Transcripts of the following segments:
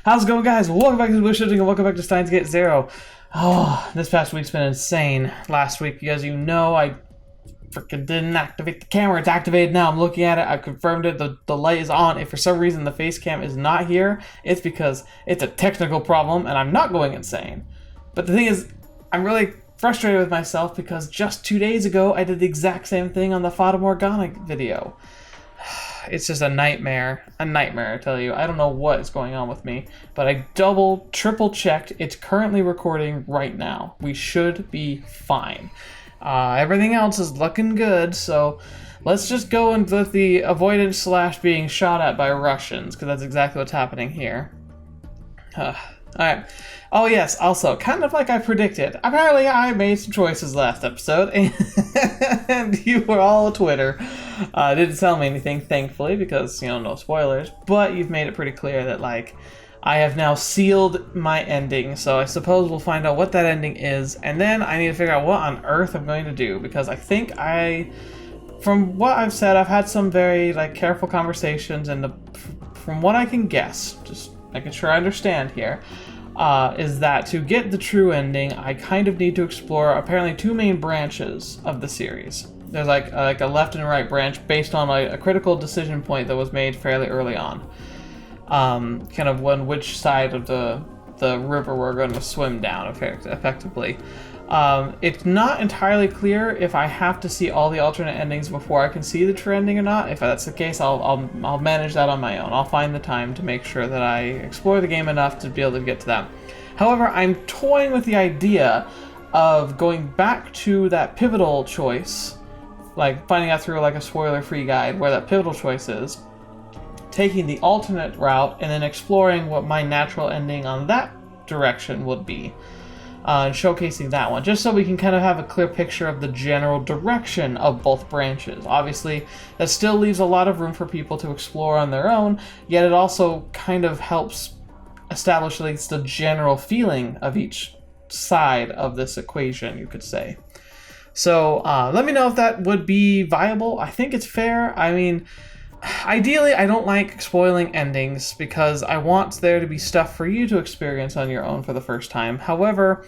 How's it going, guys? Welcome back to TheBlueShifting and welcome back to Steins Gate 0. Oh, this past week's been insane. Last week, as you know, I freaking didn't activate the camera. It's activated now. I'm looking at it. I've confirmed it. The light is on. If for some reason the face cam is not here, it's because it's a technical problem and I'm not going insane. But the thing is, I'm really frustrated with myself because just 2 days ago, I did the exact same thing on the Fata Morgana video. It's just a nightmare, I tell you. I don't know what is going on with me, but I triple checked. It's currently recording right now. We should be fine. Everything else is looking good, so let's just go and with the avoidance / being shot at by Russians, because that's exactly what's happening here. Alright. Oh yes, also, kind of like I predicted, apparently I made some choices last episode, and you were all Twitter. Didn't tell me anything, thankfully, because, you know, no spoilers, but you've made it pretty clear that, like, I have now sealed my ending, so I suppose we'll find out what that ending is, and then I need to figure out what on earth I'm going to do, because I think from what I've said, I've had some very, like, careful conversations, and from what I can guess, just making sure I understand here, is that to get the true ending, I kind of need to explore apparently 2 main branches of the series. There's like a left and right branch based on a critical decision point that was made fairly early on. Kind of which side of the river we're going to swim down effectively. It's not entirely clear if I have to see all the alternate endings before I can see the true ending or not. If that's the case, I'll manage that on my own. I'll find the time to make sure that I explore the game enough to be able to get to that. However, I'm toying with the idea of going back to that pivotal choice, like finding out through like a spoiler-free guide where that pivotal choice is, taking the alternate route, and then exploring what my natural ending on that direction would be. And showcasing that one, just so we can kind of have a clear picture of the general direction of both branches. Obviously, that still leaves a lot of room for people to explore on their own, yet it also kind of helps establish at least the general feeling of each side of this equation, you could say. So let me know if that would be viable. I think it's fair. I mean, ideally, I don't like spoiling endings because I want there to be stuff for you to experience on your own for the first time. However,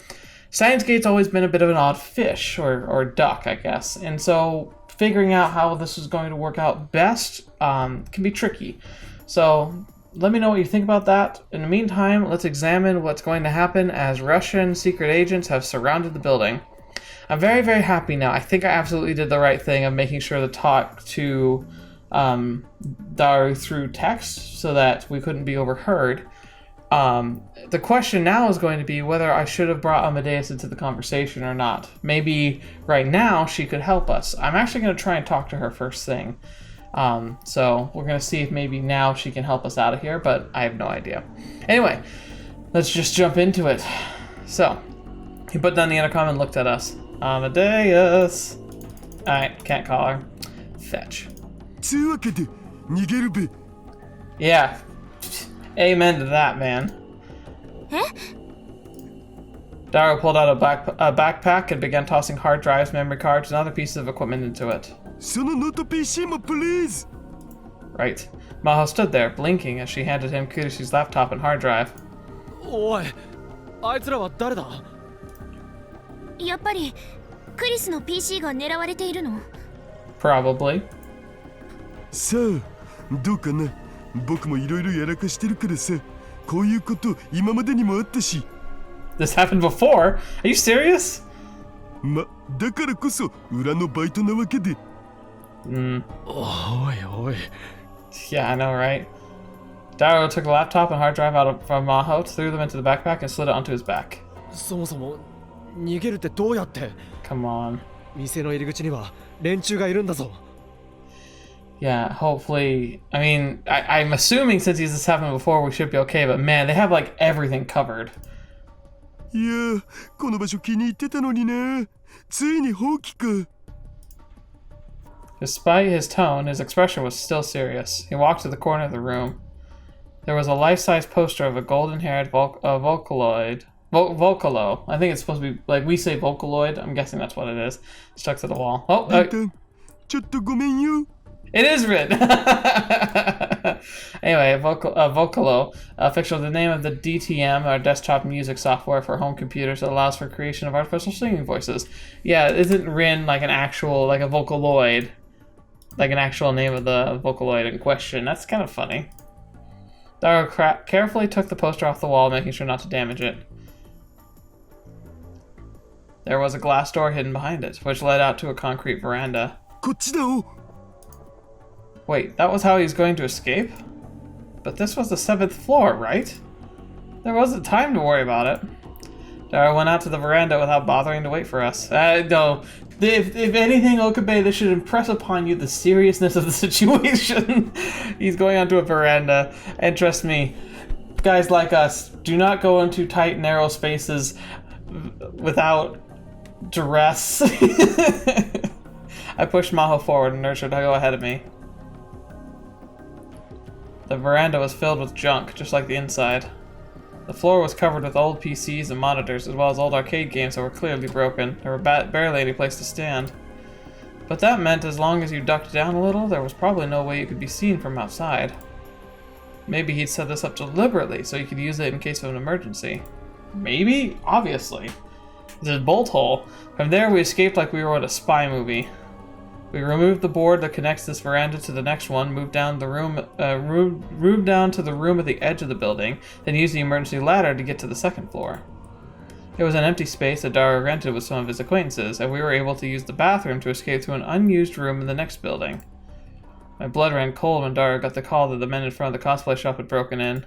Steins Gate's always been a bit of an odd fish, or duck, I guess. And so figuring out how this is going to work out best can be tricky. So let me know what you think about that. In the meantime, let's examine what's going to happen as Russian secret agents have surrounded the building. I'm very, very happy now. I think I absolutely did the right thing of making sure to talk to Daru through text so that we couldn't be overheard. The question now is going to be whether I should have brought Amadeus into the conversation or not. Maybe right now she could help us. I'm actually going to try and talk to her first thing. So we're going to see if maybe now she can help us out of here, but I have no idea. Anyway, let's just jump into it. So, he put down the intercom and looked at us. Amadeus! Alright, can't call her. Fetch. Yeah. Amen to that, man. Daru pulled out a backpack and began tossing hard drives, memory cards, and other pieces of equipment into it. Right. Maho stood there, blinking as she handed him Kurisu's laptop and hard drive. Probably. さあ、どうかな。僕もいろいろやらかしてるからさ、こういうこと今までにもあったし。This happened before? Are you serious? ま、だからこそ裏のバイトなわけで。おいおい。 Yeah, I know, right? Daru took the laptop and hard drive out from Maho, threw them into the backpack, and slid it onto his back. そもそも逃げるってどうやって？ Come on. 店の入り口には連中がいるんだぞ。 Yeah, hopefully. I mean, I'm assuming since this happened before, we should be okay, but man, they have like everything covered. いや、この場所気に入ってたのにな。ついに放棄か。 Despite his tone, his expression was still serious. He walked to the corner of the room. There was a life-size poster of a golden-haired Vocaloid. Vocalo. I think it's supposed to be, like we say Vocaloid. I'm guessing that's what it is. Stuck to the wall. Oh, ちょっとごめんよ。It is written. Anyway, Vocalo, fictional, the name of the DTM, or desktop music software for home computers that allows for creation of artificial singing voices. Yeah, it isn't Rin like an actual, like a Vocaloid, like an actual name of the Vocaloid in question. That's kind of funny. Daru carefully took the poster off the wall, making sure not to damage it. There was a glass door hidden behind it, which led out to a concrete veranda. こっちだお Wait, that was how he was going to escape? But this was the 7th floor, right? There wasn't time to worry about it. Daru went out to the veranda without bothering to wait for us. No. If anything, Okabe, this should impress upon you the seriousness of the situation. He's going onto a veranda, and trust me, guys like us, do not go into tight, narrow spaces without duress. I pushed Maho forward and urged her to go ahead of me. The veranda was filled with junk, just like the inside. The floor was covered with old PCs and monitors, as well as old arcade games that were clearly broken. There were barely any place to stand. But that meant as long as you ducked down a little, there was probably no way you could be seen from outside. Maybe he'd set this up deliberately so you could use it in case of an emergency. Maybe? Obviously. There's a bolt hole. From there we escaped like we were in a spy movie. We removed the board that connects this veranda to the next one, moved down to the room at the edge of the building, then used the emergency ladder to get to the 2nd floor. It was an empty space that Daru rented with some of his acquaintances, and we were able to use the bathroom to escape through an unused room in the next building. My blood ran cold when Daru got the call that the men in front of the cosplay shop had broken in.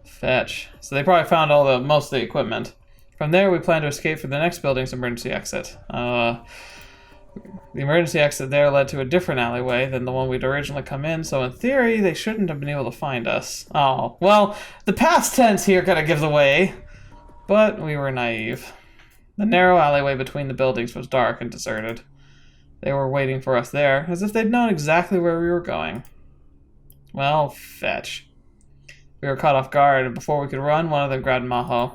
Fetch. So they probably found most of the equipment. From there, we planned to escape for the next building's emergency exit. The emergency exit there led to a different alleyway than the one we'd originally come in, so in theory, they shouldn't have been able to find us. Oh, well, the past tense here kind of gives away. But we were naive. The narrow alleyway between the buildings was dark and deserted. They were waiting for us there, as if they'd known exactly where we were going. Well, fetch. We were caught off guard, and before we could run, one of them grabbed Maho.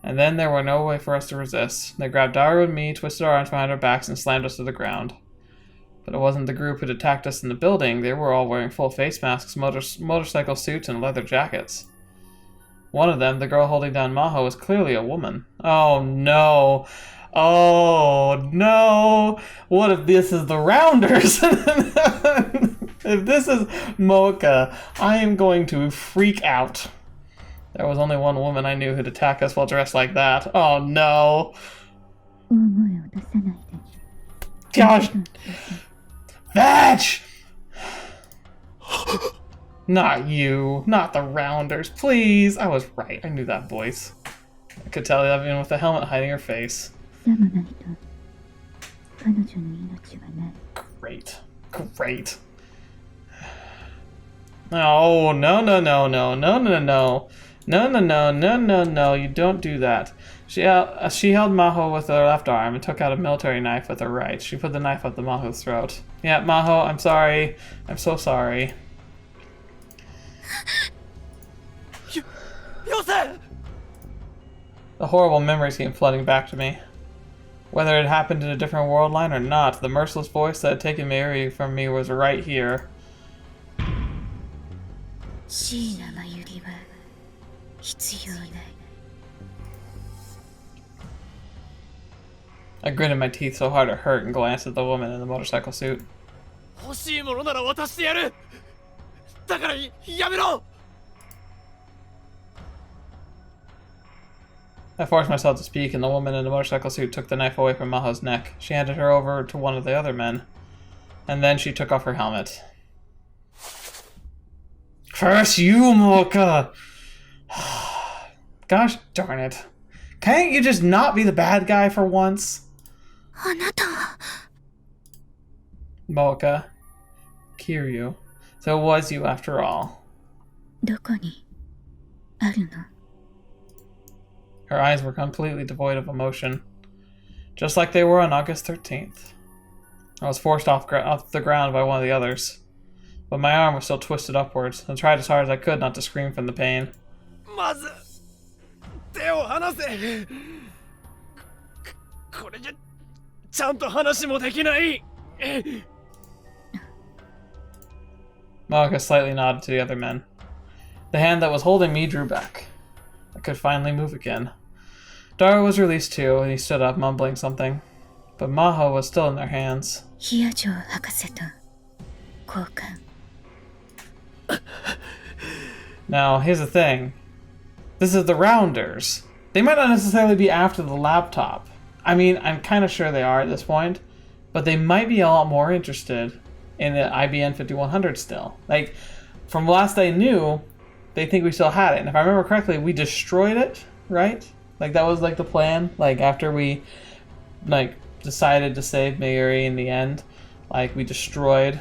And then there were no way for us to resist. They grabbed Daru and me, twisted our arms behind our backs, and slammed us to the ground. But it wasn't the group who'd attacked us in the building. They were all wearing full face masks, motorcycle suits, and leather jackets. One of them, the girl holding down Maho, was clearly a woman. Oh no. Oh no. What if this is the Rounders? If this is Moeka, I am going to freak out. There was only one woman I knew who'd attack us while dressed like that. Oh no. Gosh. Fetch! Not you. Not the Rounders. Please. I was right. I knew that voice. I could tell that even with the helmet hiding her face. Great. Great. Oh, no, no, no, no, no, no, no. No, no, no, no, no, no, you don't do that. She held Maho with her left arm and took out a military knife with her right. She put the knife up the Maho's throat. Yeah, Maho, I'm sorry. I'm so sorry. The horrible memories came flooding back to me. Whether it happened in a different world line or not, the merciless voice that had taken Mary from me was right here. I gritted my teeth so hard it hurt and glanced at the woman in the motorcycle suit. I forced myself to speak, and the woman in the motorcycle suit took the knife away from Maho's neck. She handed her over to one of the other men, and then she took off her helmet. Curse you, Moeka! Gosh darn it. Can't you just not be the bad guy for once? Moeka. Kiryu. So it was you after all. Her eyes were completely devoid of emotion, just like they were on August 13th. I was forced off the ground by one of the others, but my arm was still twisted upwards, and tried as hard as I could not to scream from the pain. Moeka slightly nodded to the other men. The hand that was holding me drew back. I could finally move again. Daru was released too, and he stood up, mumbling something. But Maho was still in their hands. Now, here's the thing. This is the Rounders. They might not necessarily be after the laptop. I mean, I'm kind of sure they are at this point. But they might be a lot more interested in the IBN 5100 still. Like, from last I knew, they think we still had it. And if I remember correctly, we destroyed it, right? Like, that was, like, the plan. Like, after we, like, decided to save Mayuri in the end, like, we destroyed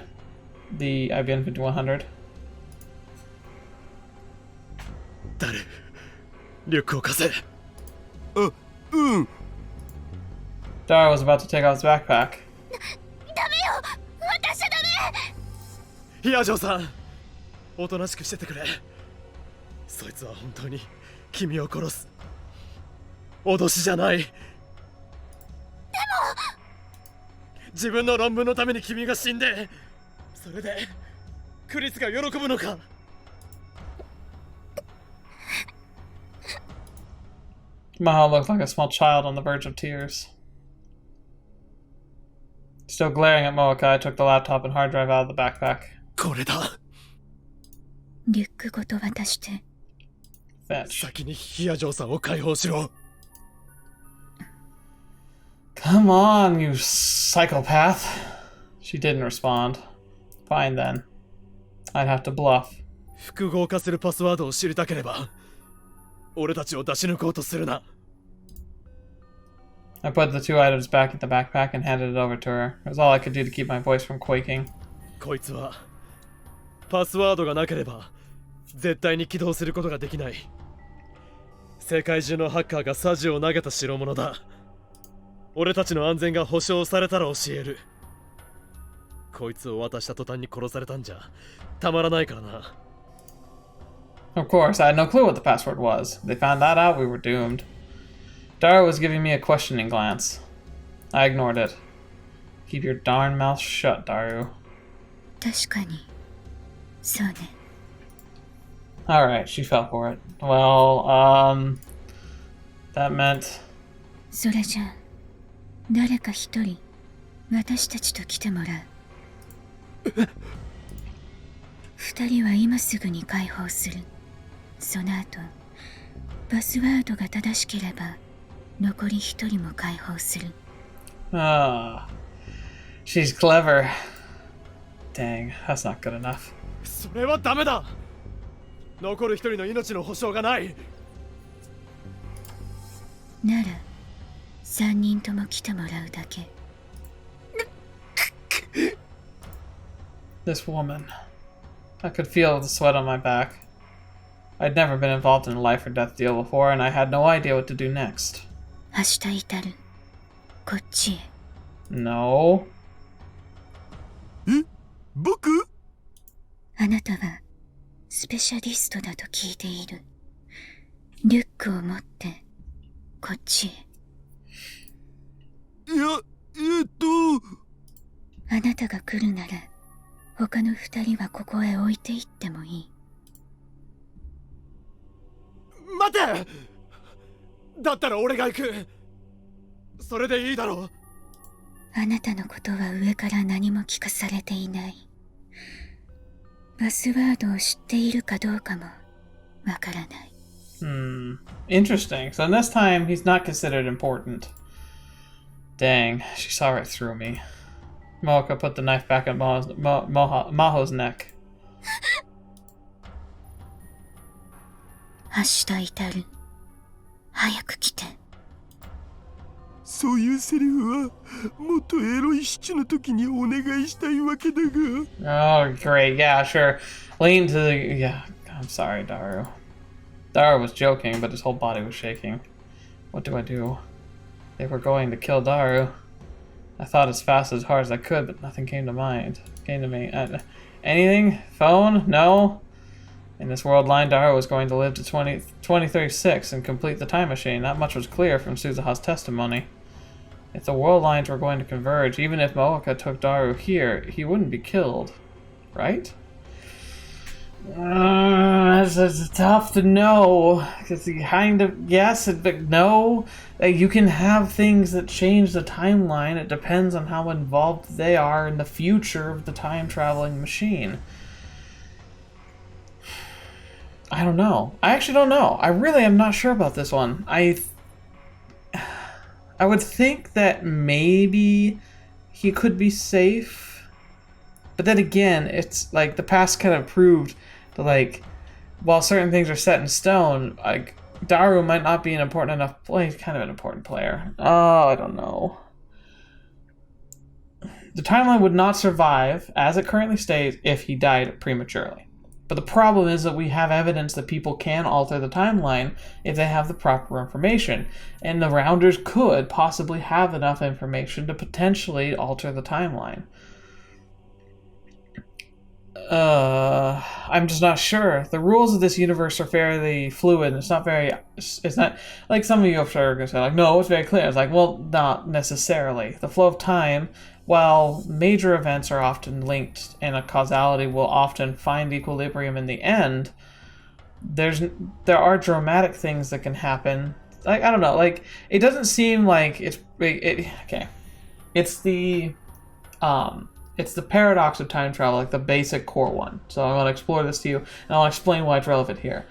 the IBN 5100. Daru, リュックを貸せ。Daru was about to take off his backpack. ヒアジョーさん、おとなしくしててくれ。そいつは本当に君を殺す。脅しじゃない。でも自分の論文のために君が死んで、それでクリスが喜ぶのか。Maho looked like a small child on the verge of tears. Still glaring at Moeka, I took the laptop and hard drive out of the backpack. これだ。リュックごと渡して。Fetch. 先にヒアジョーさんを解放しろ。Come on, you psychopath. She didn't respond. Fine then. I'd have to bluff. 複合化するパスワードを知りたければ、俺たちを出し抜こうとするな。I put the two items back in the backpack and handed it over to her. It was all I could do to keep my voice from quaking. こいつはパスワードがなければ絶対に起動することができない。世界中のハッカーがサジを投げた代物だ。俺たちの安全が保証されたら教える。こいつを渡した途端に殺されたんじゃたまらないからな。Of course, I had no clue what the password was. If they found that out, we were doomed. Daru was giving me a questioning glance. I ignored it. Keep your darn mouth shut, Daru. 確かに。そうね。Alright, she fell for it. Well, that meant... それじゃあ、誰か一人、私たちと来てもらう。二人は今すぐに解放する。その後、パスワードが正しければ、残り一人も解放する。Ah, she's clever. Dang, that's not good enough. それはダメだ。残る一人の命の保証がない。なら、三人とも来てもらうだけ。This woman. I could feel the sweat on my back. I'd never been involved in a life or death deal before, and I had no idea what to do next. 明日至る。こっちへ。No. 僕？あなたはスペシャリストだと聞いている。リュックを持ってこっちへ。いや、あなたが来るなら他の二人はここへ置いていってもいい。待て！だったら俺が行く。それでいいだろう。あなたのことは上から何も聞かされていない。パスワードを知っているかどうかもわからない。Interesting. So this time he's not considered important. Dang, she saw right through me. Moeka put the knife back at Maho's neck. 明日至る。早く来て。そういうセリフはもっとエロいシチュの時にお願いしたいわけだが。 Oh, great. Yeah, sure. Lean to the... Yeah, I'm sorry, Daru. Daru was joking, but his whole body was shaking. What do I do? They were going to kill Daru. I thought as fast as hard as I could, but nothing came to mind. Came to me. Anything? Phone? No? In this world line, Daru was going to live to 2036 and complete the time machine. That much was clear from Suzuha's testimony. If the world lines were going to converge, even if Moeka took Daru here, he wouldn't be killed. Right? It's tough to know because you kind of yes, but no. You can have things that change the timeline. It depends on how involved they are in the future of the time traveling machine. I don't know. I actually don't know. I really am not sure about this one. I would think that maybe he could be safe, but then again, it's like the past kind of proved that like while certain things are set in stone, like Daru might not be an important enough player. He's kind of an important player. Oh, I don't know. The timeline would not survive as it currently stays if he died prematurely. But the problem is that we have evidence that people can alter the timeline if they have the proper information. And the Rounders could possibly have enough information to potentially alter the timeline. I'm just not sure. The rules of this universe are fairly fluid. It's not like some of you are going to say, like, no, it's very clear. It's like, well, not necessarily. The flow of time, while major events are often linked and a causality will often find equilibrium in the end, there are dramatic things that can happen. Like, I don't know, like, it doesn't seem like okay. It's the paradox of time travel, like the basic core one. So I want to explore this to you, and I'll explain why it's relevant here.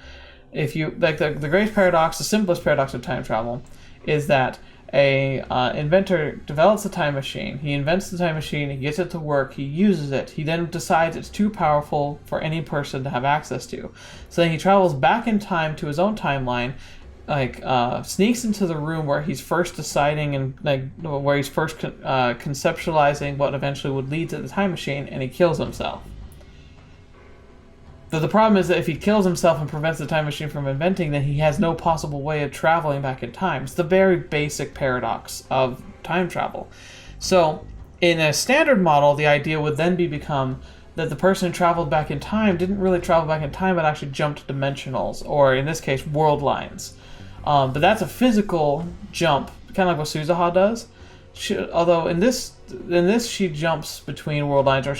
If you like the greatest paradox, the simplest paradox of time travel, is that a inventor develops a time machine. He invents the time machine. He gets it to work. He uses it. He then decides it's too powerful for any person to have access to. So then he travels back in time to his own timeline. Sneaks into the room where he's first deciding and where he's first conceptualizing what eventually would lead to the time machine, and he kills himself. But the problem is that if he kills himself and prevents the time machine from inventing, then he has no possible way of traveling back in time. It's the very basic paradox of time travel. So in a standard model, the idea would then become that the person who traveled back in time didn't really travel back in time, but actually jumped dimensionals, or in this case, world lines. But that's a physical jump, kind of like what Suzuha does. Although in this she jumps between world lines, or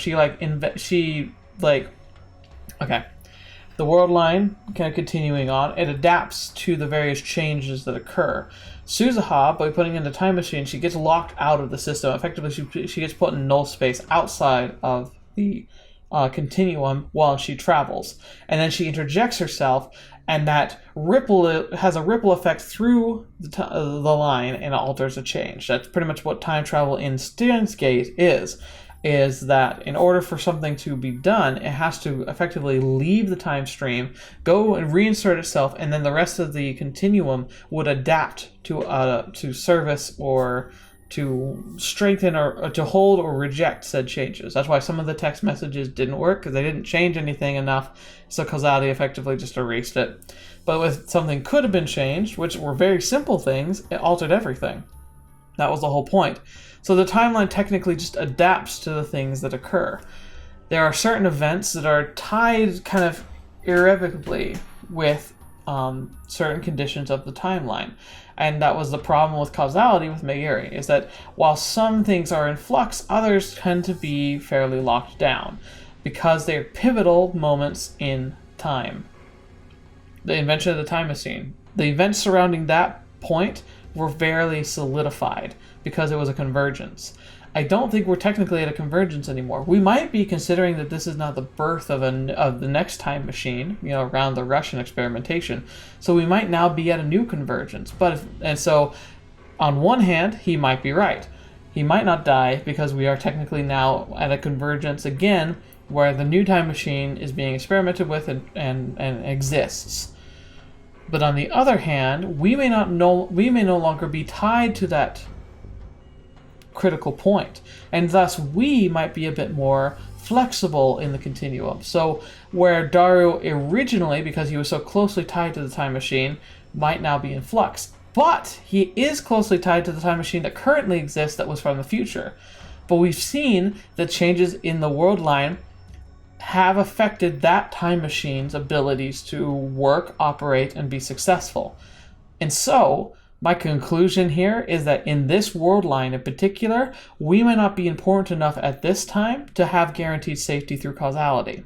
the world line, kind of continuing on, it adapts to the various changes that occur. Suzuha, by putting in the time machine, she gets locked out of the system. Effectively, she gets put in null space outside of the continuum while she travels, and then she interjects herself, and that has a ripple effect through the line and alters a change. That's pretty much what time travel in Steins Gate is that in order for something to be done, it has to effectively leave the time stream, go and reinsert itself, and then the rest of the continuum would adapt to service or to strengthen or to hold or reject said changes. That's why some of the text messages didn't work, because they didn't change anything enough, so Causality effectively just erased it. But with something could have been changed, which were very simple things, it altered everything. That was the whole point. So the timeline technically just adapts to the things that occur. There are certain events that are tied kind of irrevocably with certain conditions of the timeline. And that was the problem with Causality with Megiri, is that while some things are in flux, others tend to be fairly locked down because they're pivotal moments in time. The invention of the time machine. The events surrounding that point were fairly solidified because it was a convergence. I don't think we're technically at a convergence anymore. We might be considering that this is not the birth of the next time machine, around the Russian experimentation. So we might now be at a new convergence. So on one hand, he might be right. He might not die because we are technically now at a convergence again, where the new time machine is being experimented with and exists. But on the other hand, we may no longer be tied to that critical point, and thus we might be a bit more flexible in the continuum. So where Daru originally, because he was so closely tied to the time machine, might now be in flux, but he is closely tied to the time machine that currently exists that was from the future. But we've seen that changes in the world line have affected that time machine's abilities to work, operate, and be successful. And so my conclusion here is that in this world line in particular, we might not be important enough at this time to have guaranteed safety through Causality.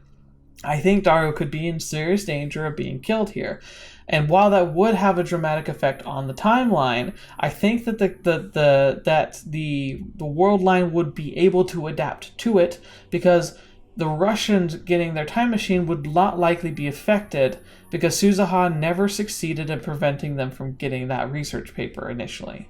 I think Daru could be in serious danger of being killed here. And while that would have a dramatic effect on the timeline, I think that the world line would be able to adapt to it, because the Russians getting their time machine would not likely be affected, because Suzuha never succeeded in preventing them from getting that research paper initially.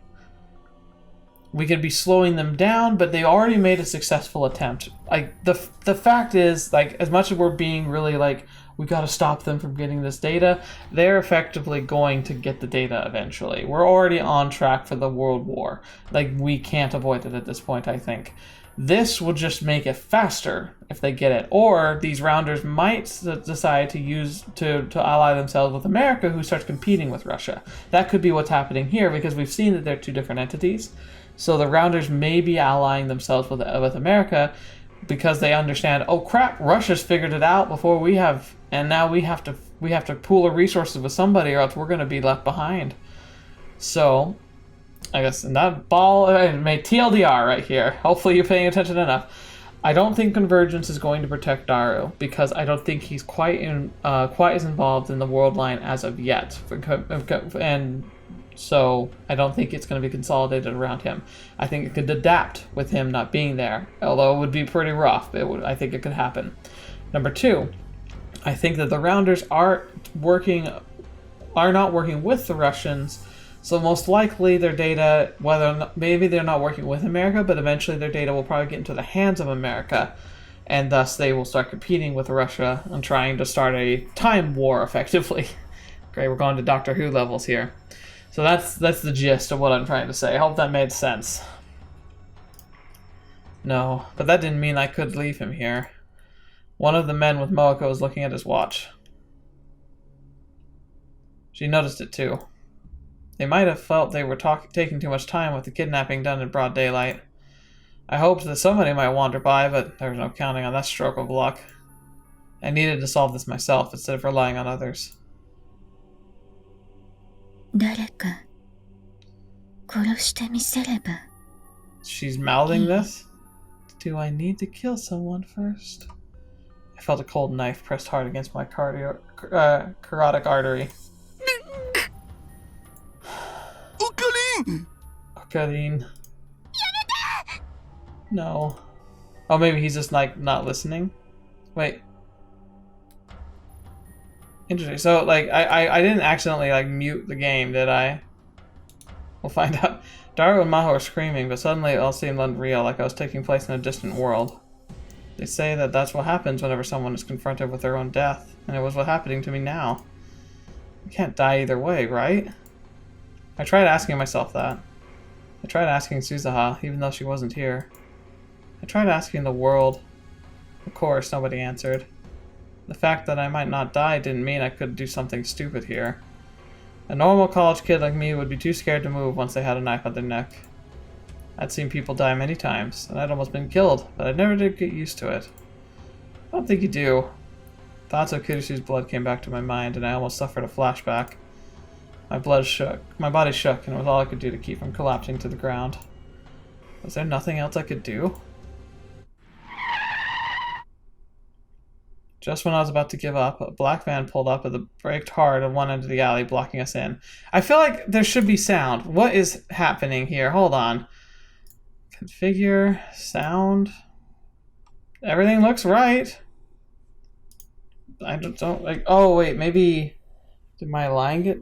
We could be slowing them down, but they already made a successful attempt. Like, the fact is, like, as much as we're being really like, we gotta stop them from getting this data, they're effectively going to get the data eventually. We're already on track for the World War. Like, we can't avoid it at this point, I think. This will just make it faster if they get it. Or these rounders might decide to ally themselves with America, who starts competing with Russia. That could be what's happening here, because we've seen that they're two different entities. So the rounders may be allying themselves with America, because they understand, oh crap, Russia's figured it out before we have, and now we have to pool our resources with somebody, or else we're going to be left behind. So, I guess in that ball, made TLDR right here. Hopefully you're paying attention enough. I don't think Convergence is going to protect Daru, because I don't think he's quite as involved in the world line as of yet, and so I don't think it's going to be consolidated around him. I think it could adapt with him not being there, although it would be pretty rough. I think it could happen. Number two, I think that the Rounders are not working with the Russians, so most likely their data, whether or not, maybe they're not working with America, but eventually their data will probably get into the hands of America, and thus they will start competing with Russia and trying to start a time war, effectively. Great, we're going to Doctor Who levels here. So that's the gist of what I'm trying to say. I hope that made sense. No, but that didn't mean I could leave him here. One of the men with Moeka was looking at his watch. She noticed it too. They might have felt they were taking too much time with the kidnapping done in broad daylight. I hoped that somebody might wander by, but there was no counting on that stroke of luck. I needed to solve this myself instead of relying on others. 誰か殺してみせれば She's mouthing this? Do I need to kill someone first? I felt a cold knife pressed hard against my carotid artery. Okarin! No. Oh, maybe he's just like not listening? Wait. Interesting. So, like, I didn't accidentally, like, mute the game, did I? We'll find out. Daru and Maho are screaming, but suddenly it all seemed unreal, like I was taking place in a distant world. They say that that's what happens whenever someone is confronted with their own death, and it was what's happening to me now. You can't die either way, right? I tried asking myself that. I tried asking Suzuha, even though she wasn't here. I tried asking the world. Of course, nobody answered. The fact that I might not die didn't mean I could do something stupid here. A normal college kid like me would be too scared to move once they had a knife at their neck. I'd seen people die many times, and I'd almost been killed, but I never did get used to it. I don't think you do. Thoughts of Kurisu's blood came back to my mind, and I almost suffered a flashback. My body shook, and it was all I could do to keep from collapsing to the ground. Was there nothing else I could do? Just when I was about to give up, a black van pulled up and braked hard at one end of the alley, blocking us in. I feel like there should be sound. What is happening here? Hold on. Configure, sound. Everything looks right. I don't like. Oh wait, maybe did my line get?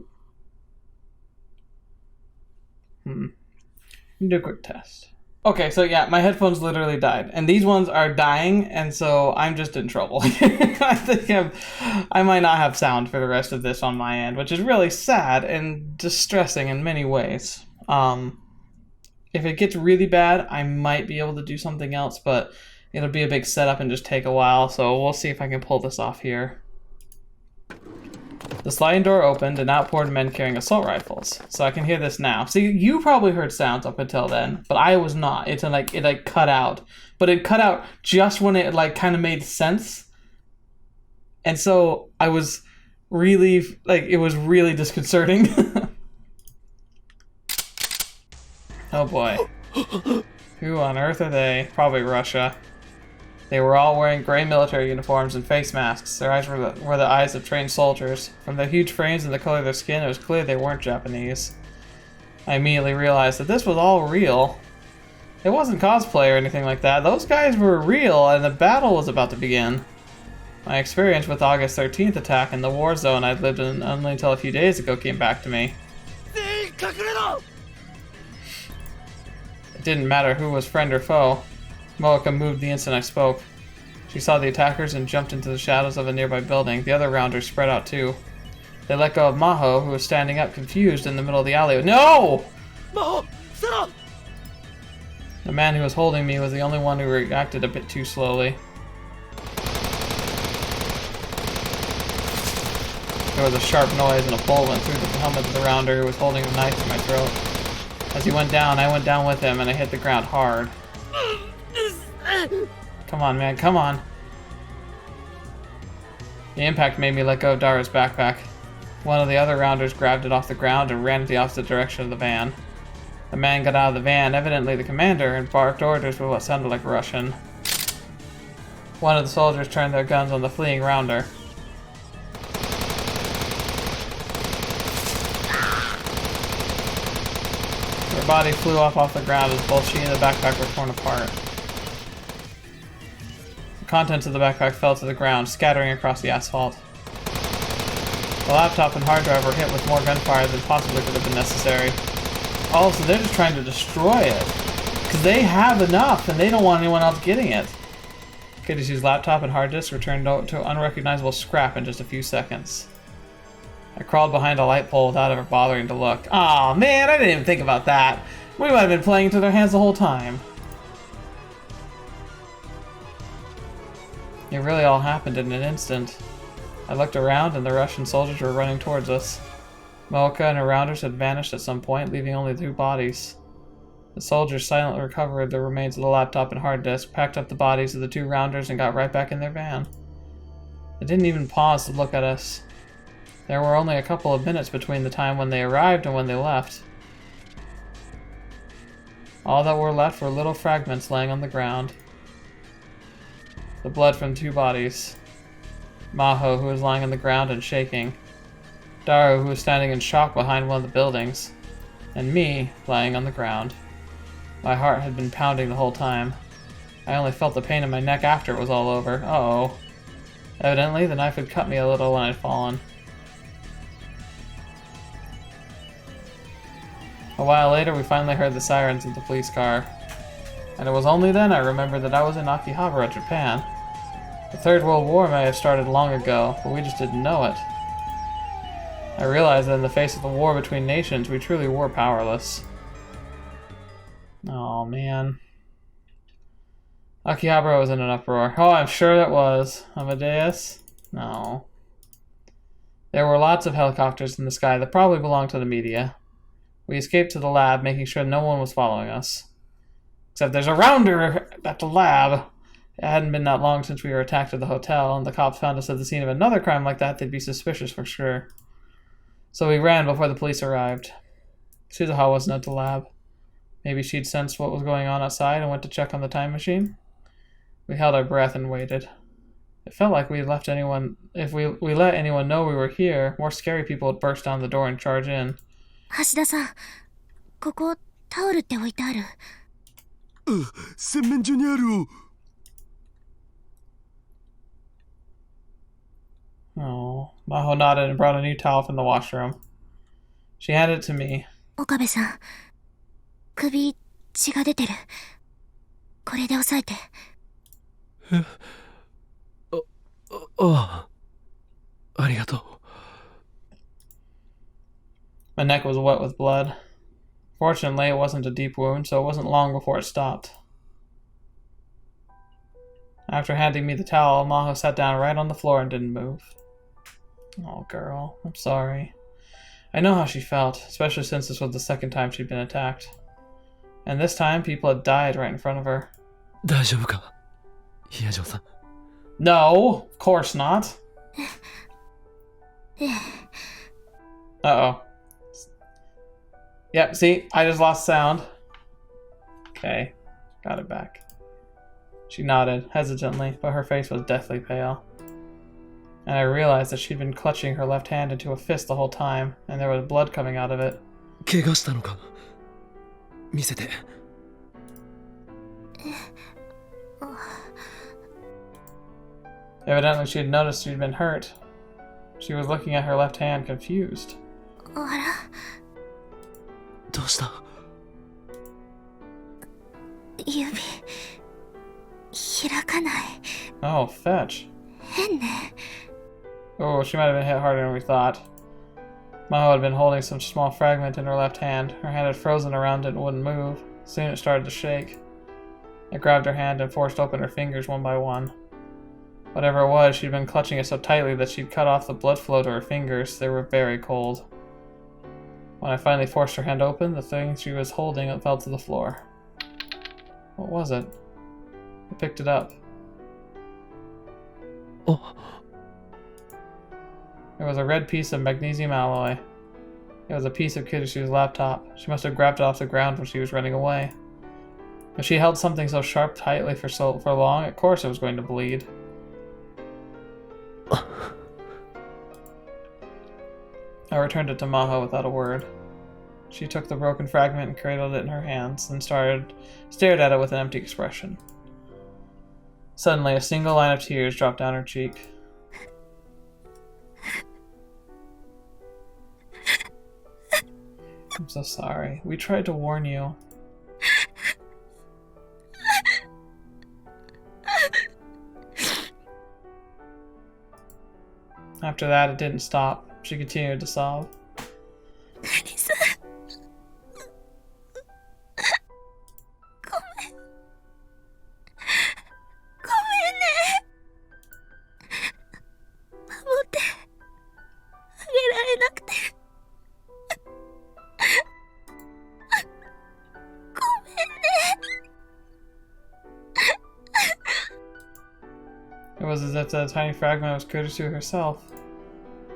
Let me do a quick test. Okay, so yeah, my headphones literally died, and these ones are dying, and so I'm just in trouble. I think I might not have sound for the rest of this on my end, which is really sad and distressing in many ways. If it gets really bad, I might be able to do something else, but it'll be a big setup and just take a while, so we'll see if I can pull this off here. The sliding door opened and out poured men carrying assault rifles, so I can hear this now. See, you probably heard sounds up until then, but I was not. It cut out, but it cut out just when it like kind of made sense, and so I was really it was really disconcerting. Oh boy, who on earth are they? Probably Russia. They were all wearing gray military uniforms and face masks. Their eyes were the eyes of trained soldiers. From their huge frames and the color of their skin, it was clear they weren't Japanese. I immediately realized that this was all real. It wasn't cosplay or anything like that. Those guys were real, and the battle was about to begin. My experience with August 13th attack in the war zone I'd lived in only until a few days ago came back to me. It didn't matter who was friend or foe. Moeka moved the instant I spoke. She saw the attackers and jumped into the shadows of a nearby building. The other rounders spread out too. They let go of Maho, who was standing up confused in the middle of the alley. No! Maho, sit up! The man who was holding me was the only one who reacted a bit too slowly. There was a sharp noise and a bullet went through the helmet of the rounder who was holding a knife to my throat. As he went down, I went down with him and I hit the ground hard. Come on, man, come on. The impact made me let go of Daru's backpack. One of the other rounders grabbed it off the ground and ran in the opposite direction of the van. The man got out of the van, evidently the commander, and barked orders with what sounded like Russian. One of the soldiers turned their guns on the fleeing rounder. Her body flew off the ground as both she and the backpack were torn apart. The contents of the backpack fell to the ground, scattering across the asphalt. The laptop and hard drive were hit with more gunfire than possibly could have been necessary. Oh, so they're just trying to destroy it. Because they have enough and they don't want anyone else getting it. Kurisu's laptop and hard disk were turned to unrecognizable scrap in just a few seconds. I crawled behind a light pole without ever bothering to look. Aw, man, I didn't even think about that. We might have been playing into their hands the whole time. It really all happened in an instant. I looked around and the Russian soldiers were running towards us. Moeka and her rounders had vanished at some point, leaving only 2 bodies. The soldiers silently recovered the remains of the laptop and hard disk, packed up the bodies of the 2 rounders, and got right back in their van. They didn't even pause to look at us. There were only a couple of minutes between the time when they arrived and when they left. All that were left were little fragments laying on the ground. The blood from 2 bodies. Maho, who was lying on the ground and shaking. Daru, who was standing in shock behind one of the buildings. And me, lying on the ground. My heart had been pounding the whole time. I only felt the pain in my neck after it was all over. Uh-oh. Evidently, the knife had cut me a little when I'd fallen. A while later, we finally heard the sirens of the police car. And it was only then I remembered that I was in Akihabara, Japan. The Third World War may have started long ago, but we just didn't know it. I realized that in the face of the war between nations, we truly were powerless. Oh man. Akihabara was in an uproar. Oh, I'm sure that was. Amadeus? No. There were lots of helicopters in the sky that probably belonged to the media. We escaped to the lab, making sure no one was following us. Except there's a rounder at the lab. It hadn't been that long since we were attacked at the hotel, and the cops found us at the scene of another crime like that, they'd be suspicious for sure. So we ran before the police arrived. Suzuha wasn't at the lab. Maybe she'd sensed what was going on outside and went to check on the time machine. We held our breath and waited. It felt like we let anyone know we were here, more scary people would burst down the door and charge in. 橋田さん、ここタオルって置いてある。洗面所にあるを。Oh, Maho nodded and brought a new towel from the washroom. She handed it to me. Okabeさん、首血が出てる。これで押さえて。ありがとう。My neck was wet with blood. Fortunately, it wasn't a deep wound, so it wasn't long before it stopped. After handing me the towel, Maho sat down right on the floor and didn't move. Oh, girl, I'm sorry. I know how she felt, especially since this was the second time she'd been attacked. And this time, people had died right in front of her. 大丈夫か、ヒアジョさん。No, of course not. Uh-oh. Yep, see? I just lost sound. Okay. Got it back. She nodded, hesitantly, but her face was deathly pale. And I realized that she'd been clutching her left hand into a fist the whole time, and there was blood coming out of it. 怪我したのか見せて。Evidently, she had noticed she'd been hurt. She was looking at her left hand, confused. あら、どうした？指開かない。 Oh, fetch. 変ね。 Oh, she might have been hit harder than we thought. Maho had been holding some small fragment in her left hand. Her hand had frozen around it and wouldn't move. Soon it started to shake. It grabbed her hand and forced open her fingers one by one. Whatever it was, she'd been clutching it so tightly that she'd cut off the blood flow to her fingers. They were very cold. When I finally forced her hand open, the thing she was holding fell to the floor. What was it? I picked it up. Oh. It was a red piece of magnesium alloy. It was a piece of Kurisu's laptop. She must have grabbed it off the ground when she was running away. If she held something so sharp tightly for long, of course it was going to bleed. I returned it to Maho without a word. She took the broken fragment and cradled it in her hands, then stared at it with an empty expression. Suddenly, a single line of tears dropped down her cheek. I'm so sorry. We tried to warn you. After that, it didn't stop. She continued to sob. It was as if the tiny fragment was Kurisu herself.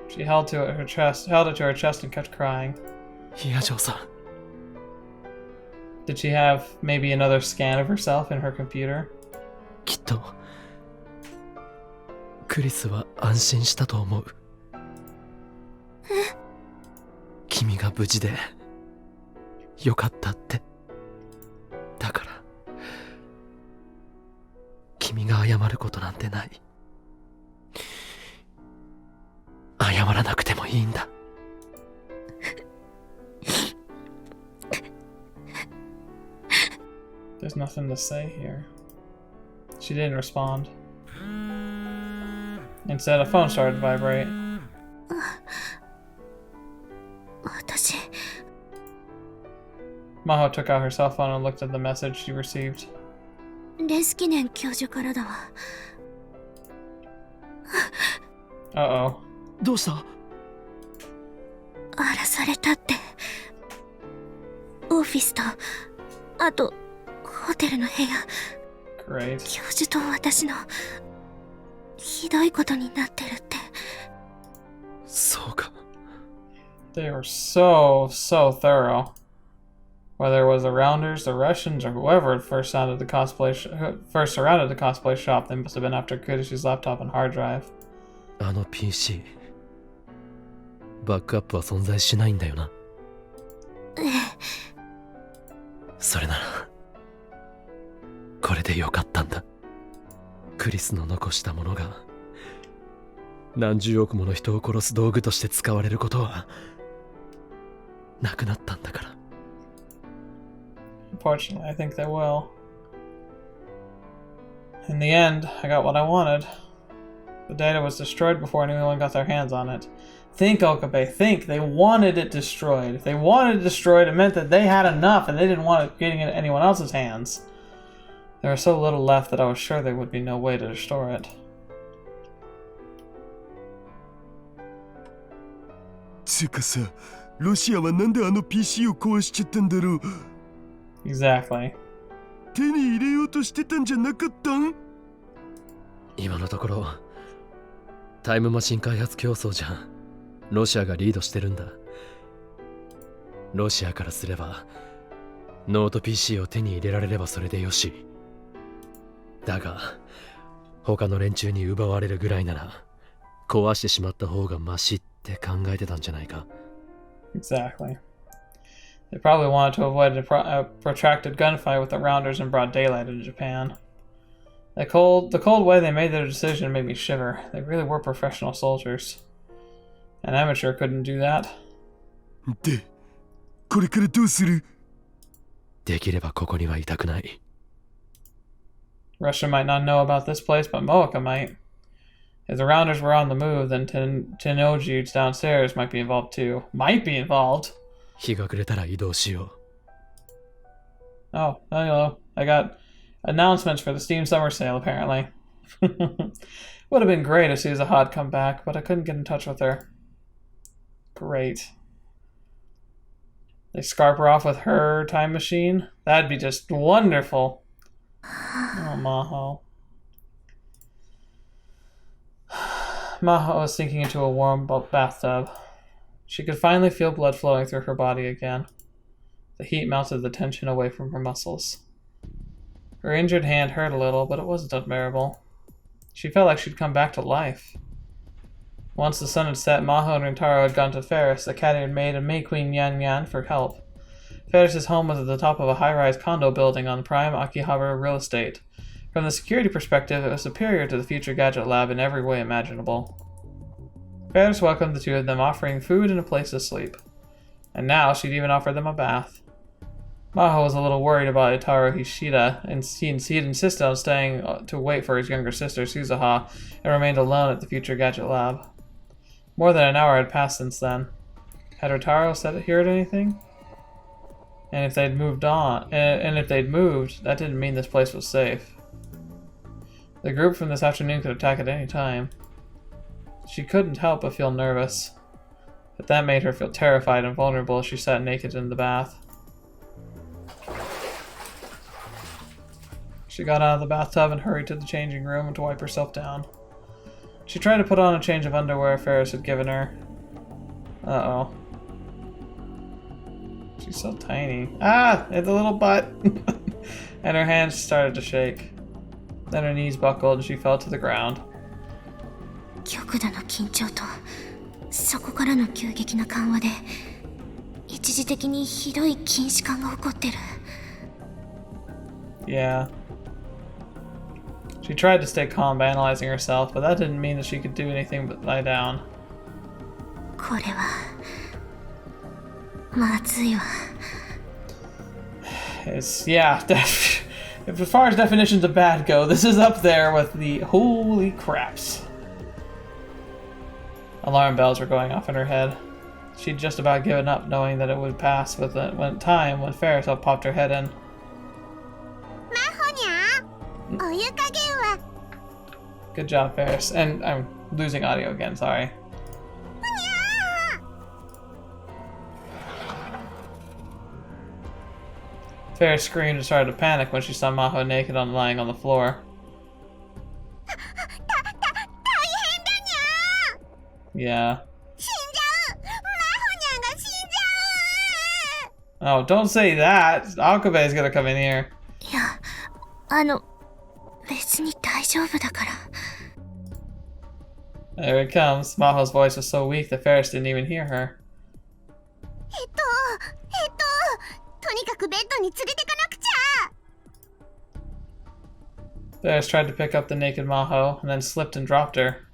She held it to her chest and kept crying. いや、ジョーさん。 Did she have maybe another scan of herself in her computer? きっとクリスは安心したと思う。君が無事でよかったって。だから君が謝ることなんてない。謝らなくてもいいんだ。There's nothing to say here. She didn't respond. Instead, a phone started to vibrate. 私、 Maho took out her cell phone and looked at the message she received. レスキネン教授からだわ。Uh-oh. どうした？荒らされたって。オフィスと、あと、ホテルの部屋。 Great. 教授と私の、ひどいことになってるって。そうか。They were so thorough. Whether it was the Rounders, the Russians, or whoever first surrounded the cosplay shop, they must have been after Kurisu's laptop and hard drive. あの PC、バックアップは存在しないんだよな。ええ。それなら、これでよかったんだ。クリスの残したものが、何十億もの人を殺す道具として使われることは、なくなったんだから。Unfortunately, I think they will. In the end, I got what I wanted. The data was destroyed before anyone got their hands on it. Think, Okabe, think. They wanted it destroyed. If they wanted it destroyed, it meant that they had enough and they didn't want it getting into anyone else's hands. There was so little left that I was sure there would be no way to restore it. つうかさ、ロシアはなんであの PC を壊しちゃったんだろう。 Exactly. 手に入れようとしてたんじゃなかったん？今のところタイムマシン開発競争じゃロシアがリードしてるんだ。ロシアからすればノート PC を手に入れられればそれでよし。だが他の連中に奪われるぐらいなら壊してしまった方がマシって考えてたんじゃないか。 Exactly. They probably wanted to avoid a protracted gunfight with the Rounders in broad daylight in Japan. The cold way they made their decision made me shiver. They really were professional soldiers. An amateur couldn't do that. で、これからどうする？できればここにはいたくない。 Russia might not know about this place, but Moeka might. If the Rounders were on the move, then Tennoji downstairs might be involved too. Might be involved. 日が暮れたら移動しよう。 Oh, hello. I got announcements for the Steam Summer Sale, apparently. Would have been great if Suzuha had come back, but I couldn't get in touch with her. Great. They scarp her off with her time machine? That'd be just wonderful. Oh, Maho. Maho was sinking into a warm bathtub. She could finally feel blood flowing through her body again. The heat melted the tension away from her muscles. Her injured hand hurt a little, but it wasn't unbearable. She felt like she'd come back to life. Once the sun had set, Maho and Rintaro had gone to Ferris, the cat had made, and May Queen Yan Yan for help. Ferris's home was at the top of a high-rise condo building on prime Akihabara real estate. From the security perspective, it was superior to the future gadget lab in every way imaginable. Ferris welcomed the two of them, offering food and a place to sleep. And now she'd even offered them a bath. Maho was a little worried about Itaru Hishida, and he'd insisted on staying to wait for his younger sister, Suzuha, and remained alone at the future gadget lab. More than an hour had passed since then. Had Ritaro heard anything? And if they'd moved, that didn't mean this place was safe. The group from this afternoon could attack at any time. She couldn't help but feel nervous. But that made her feel terrified and vulnerable as she sat naked in the bath. She got out of the bathtub and hurried to the changing room to wipe herself down. She tried to put on a change of underwear Ferris had given her. Uh-oh. She's so tiny. Ah! It's a little butt! And her hands started to shake. Then her knees buckled and she fell to the ground. 極度の緊張とそこからの急激な緩和で一時的にひどい筋弛感が起こってる。 Yeah. She tried to stay calm by analyzing herself, but that didn't mean that she could do anything but lie down. これはまずいわ。 It's, yeah, as far as definitions of bad go, this is up there with the holy craps. Alarm bells were going off in her head. She'd just about given up, knowing that it would pass with it when Ferris had popped her head in. Good job, Ferris. And I'm losing audio again, sorry. Ferris screamed and started to panic when she saw Maho naked and lying on the floor. Yeah. Oh, don't say that! Okabe is gonna come in here. いや、別に大丈夫だから。 There it comes. Maho's voice was so weak that Ferris didn't even hear her. とにかくベッドに連れてかなくちゃ。 Ferris tried to pick up the naked Maho and then slipped and dropped her.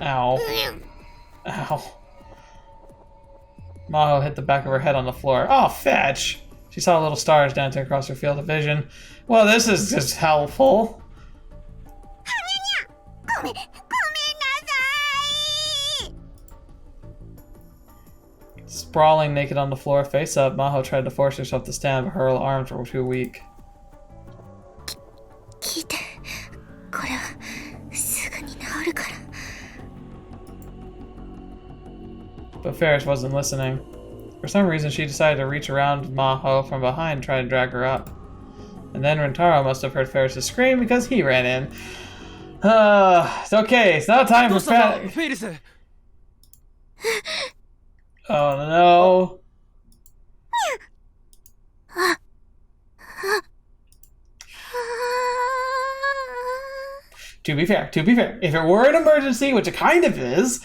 Ow. Ow. Maho hit the back of her head on the floor. Oh, fetch! She saw little stars dancing across her field of vision. Well, this is just helpful. Sprawling naked on the floor, face up, Maho tried to force herself to stand, but her arms were too weak. 聞いて、これはすぐに治るから。 But Ferris wasn't listening. For some reason, she decided to reach around Maho from behind and try to drag her up. And then Rintaro must have heard Ferris' scream because he ran in. It's okay. It's not time for panic. Oh no. to be fair, if it were an emergency, which it kind of is,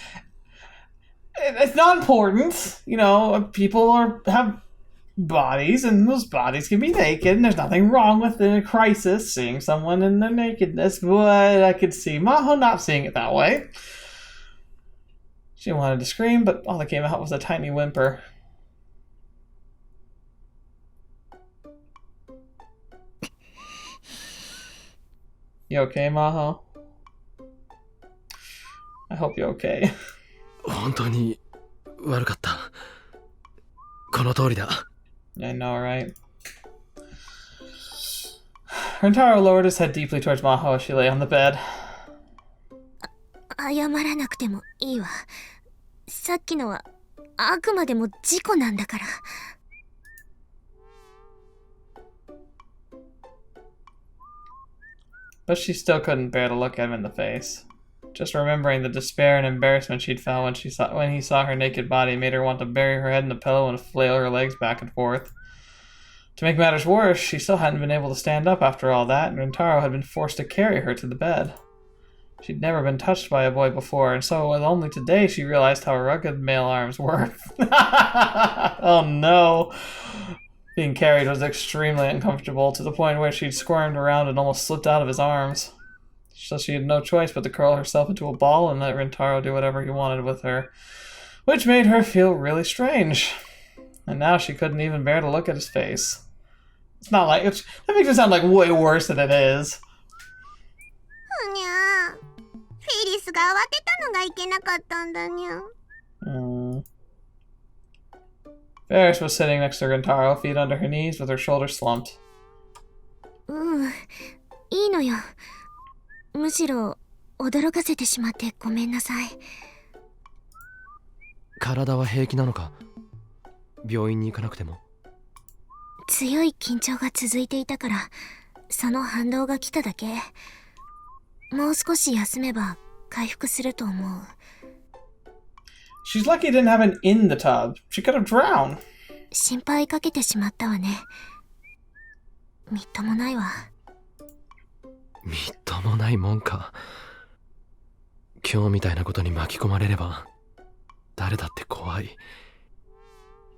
it's not important. You know, people have bodies, and those bodies can be naked, and there's nothing wrong with in a crisis seeing someone in their nakedness, but I could see Maho not seeing it that way. She wanted to scream, but all that came out was a tiny whimper. You okay, Maho? I hope you're okay. 本当に悪かった。この通りだ。I know, right? Rentaro lowered his head deeply towards Maho as she lay on the bed. 謝らなくてもいいわ。さっきのはあくまでも事故なんだから。But she still couldn't bear to look him in the face. Just remembering the despair and embarrassment she'd felt when he saw her naked body made her want to bury her head in the pillow and flail her legs back and forth. To make matters worse, she still hadn't been able to stand up after all that, and Rentaro had been forced to carry her to the bed. She'd never been touched by a boy before, and so it was only today she realized how rugged male arms were. Oh no! Being carried was extremely uncomfortable, to the point where she'd squirmed around and almost slipped out of his arms. So she had no choice but to curl herself into a ball and let Rentaro do whatever he wanted with her, which made her feel really strange. And now she couldn't even bear to look at his face. It's not like that makes it sound like way worse than it is. にゃー。フェリスが慌てたのがいけなかったんだにゃ。Ferris was sitting next to Rentaro, feet under her knees, with her shoulders slumped. いいのよ。むしろ驚かせてしまってごめんなさい。体は平気なのか？病院に行かなくても。強い緊張が続いていたから、その反動が来ただけ。もう少し休めば回復すると思う。She's lucky he didn't have an in the tub. She could have drowned. 心配かけてしまったわね。みっともないわ。みっともないもんか。今日みたいなことに巻き込まれれば誰だって怖い。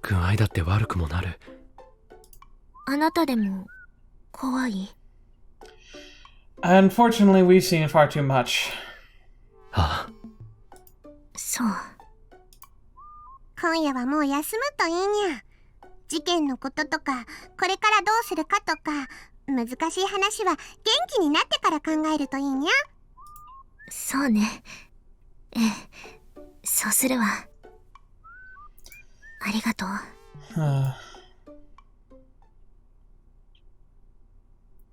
具合だって悪くもなる。あなたでも怖い？ Unfortunately, we've seen far too much. ああ。そう。今夜はもう休むといいにゃ。事件のこととか、これからどうするかとか、難しい話は元気になってから考えるといいにゃ。そうね。ええ、そうするわ。ありがとう。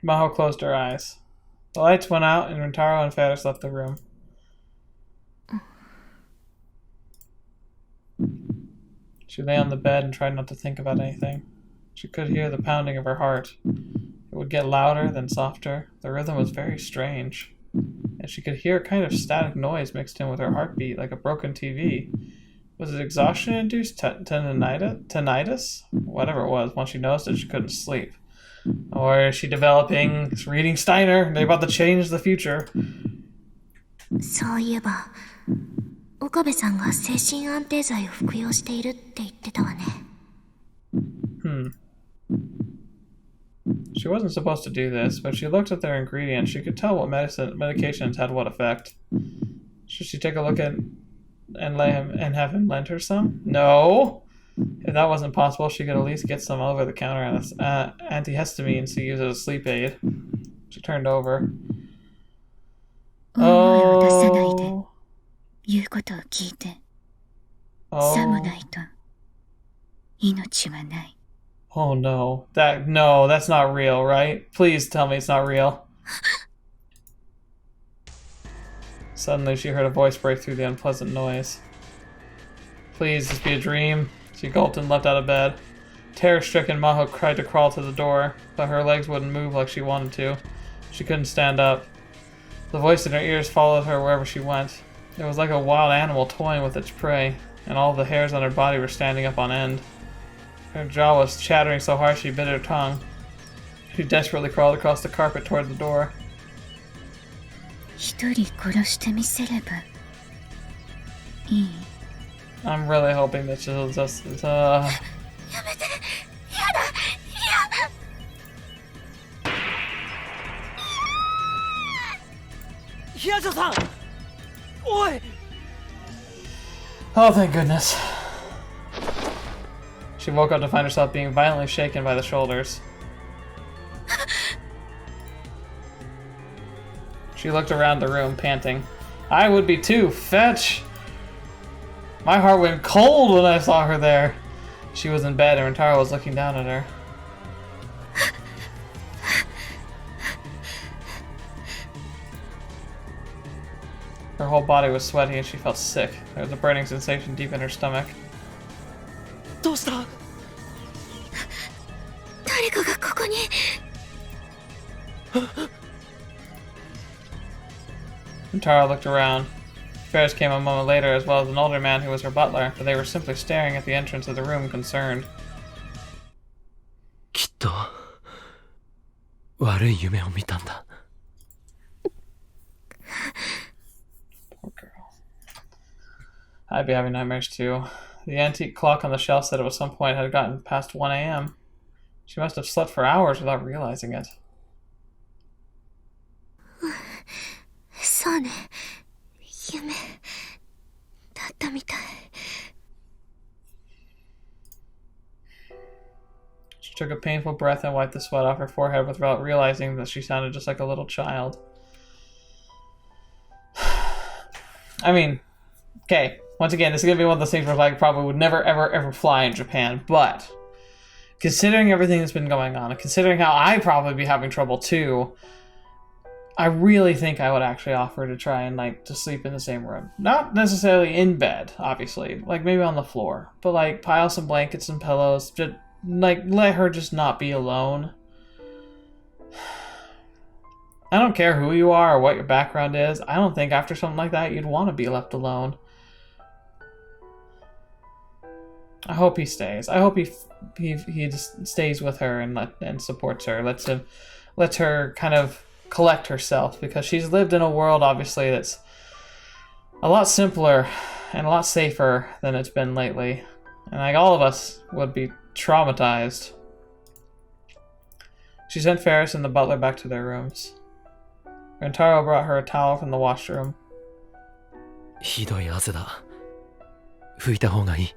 Maho closed her eyes. The lights went out, and Rentaro and Ferris left the room. She lay on the bed and tried not to think about anything. She could hear the pounding of her heart. It would get louder, then softer. The rhythm was very strange. And she could hear a kind of static noise mixed in with her heartbeat, like a broken TV. Was it exhaustion-induced tinnitus? Whatever it was, once she noticed it, she couldn't sleep. Or is she developing, reading Steiner? They're about to change the future. そういえば、岡部さんが精神安定剤を服用しているって言ってたわね。She wasn't supposed to do this, but she looked at their ingredients. She could tell what medications had what effect. Should she take a look at and have him lend her some? No! If that wasn't possible, she could at least get some over-the-counter antihistamines to use as a sleep aid. She turned over. 思いを出さないで、言うことを聞いて。さもないと、命はない。Oh no. That's not real, right? Please tell me it's not real. Suddenly she heard a voice break through the unpleasant noise. Please, this be a dream. She gulped and leapt out of bed. Terror-stricken, Maho tried to crawl to the door, but her legs wouldn't move like she wanted to. She couldn't stand up. The voice in her ears followed her wherever she went. It was like a wild animal toying with its prey, and all the hairs on her body were standing up on end. Her jaw was chattering so hard she bit her tongue. She desperately crawled across the carpet toward the door. 一人殺してみせればいい。 I'm really hoping that she'll just やめて。やだ。ヒヤジョさん、おい。 Oh, thank goodness. She woke up to find herself being violently shaken by the shoulders. She looked around the room, panting. I would be too. Fetch! My heart went cold when I saw her there. She was in bed and Rintaro was looking down at her. Her whole body was sweaty and she felt sick. There was a burning sensation deep in her stomach. どうした？ 誰かがここに。 Tara looked around. Ferris came a moment later, as well as an older man who was her butler, but they were simply staring at the entrance of the room, concerned. きっと悪い夢を見たんだ。 Poor girl. I'd be having nightmares too. The antique clock on the shelf said it was some point had gotten past 1 a.m. She must have slept for hours without realizing it. そうね。夢だったみたい。 She took a painful breath and wiped the sweat off her forehead without realizing that she sounded just like a little child. I mean, okay, once again, this is going to be one of those things where I probably would never, ever fly in Japan, but considering everything that's been going on, and considering how I'd probably be having trouble too, I really think I would actually offer to try and, to sleep in the same room. Not necessarily in bed, obviously, maybe on the floor, but, pile some blankets and pillows, just, let her just not be alone. I don't care who you are or what your background is. I don't think after something like that you'd want to be left alone. I hope he stays. I hope he just stays with her and supports her. Lets her kind of collect herself, because she's lived in a world obviously that's a lot simpler and a lot safer than it's been lately. And all of us would be traumatized. She sent Ferris and the butler back to their rooms. Rintaro brought her a towel from the washroom. ひどい汗だ。拭いた方がいい。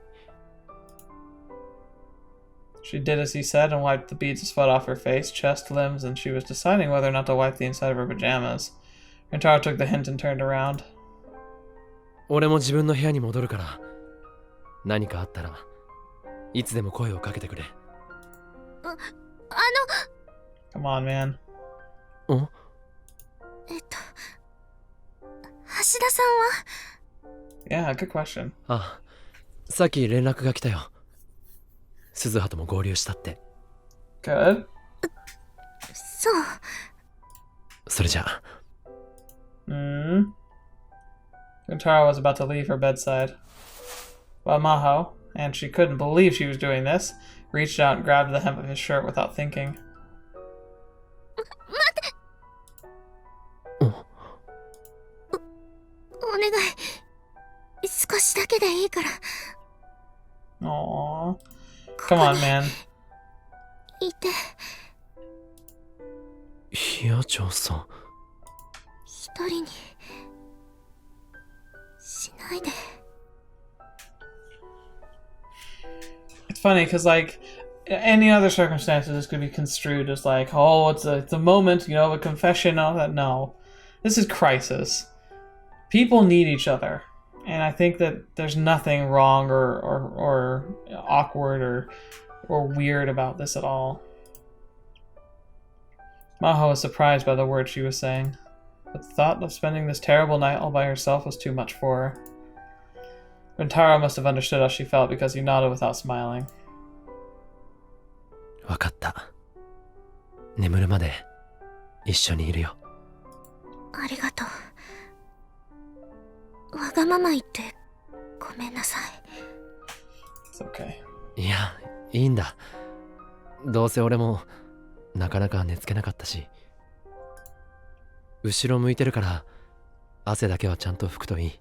She did as he said and wiped the beads of sweat off her face, chest, limbs, and she was deciding whether or not to wipe the inside of her pajamas. Rintaro took the hint and turned around. 俺も自分の部屋に戻るから、何かあったらいつでも声をかけてくれ。Come on, man. ん？橋田さんは？ Yeah, good question. あ、さっき連絡が来たよ。鈴葉とも合流したって。Good. そう。それじゃあ。Rintaro was about to leave her bedside. While Maho, and she couldn't believe she was doing this, reached out and grabbed the hem of his shirt without thinking. お願い。少しだけでいいから。 Aww. Come on, man. いて。ヒヤチョウさん。一人にしないで。 It's funny because, any other circumstances, this could be construed as oh, it's a moment, a confession, all that. No, this is crisis. People need each other, and I think that there's nothing wrong or awkward or weird about this at all. Maho was surprised by the words she was saying. The thought of spending this terrible night all by herself was too much for her. Rintaro must have understood how she felt because he nodded without smiling. わかった。眠るまで一緒にいるよ。ありがとう。わがまま言ってごめんなさい。It's okay. いや、いいんだ。どうせ俺もなかなか寝つけなかったし。後ろ向いてるから汗だけはちゃんと拭くといい。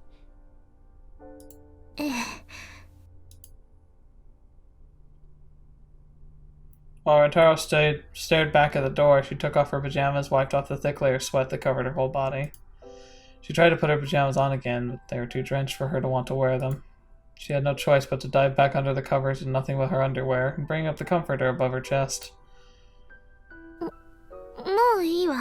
ええ。While Rintaro stared back at the door, she took off her pajamas, wiped off the thick layer of sweat that covered her whole body. She tried to put her pajamas on again, but they were too drenched for her to want to wear them. She had no choice but to dive back under the covers in nothing but her underwear and bring up the comforter above her chest. もういいわ。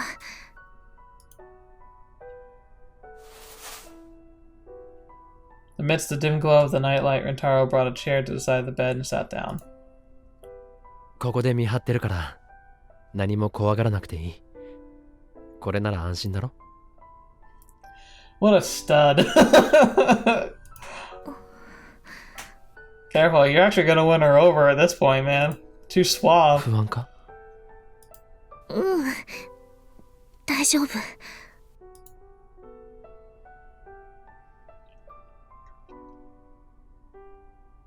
Amidst the dim glow of the nightlight, Rintaro brought a chair to the side of the bed and sat down. ここで見張ってるから何も怖がらなくていい。これなら安心だろ。What a stud. Careful, you're actually gonna win her over at this point, man. Too suave. 不安か？うん。大丈夫。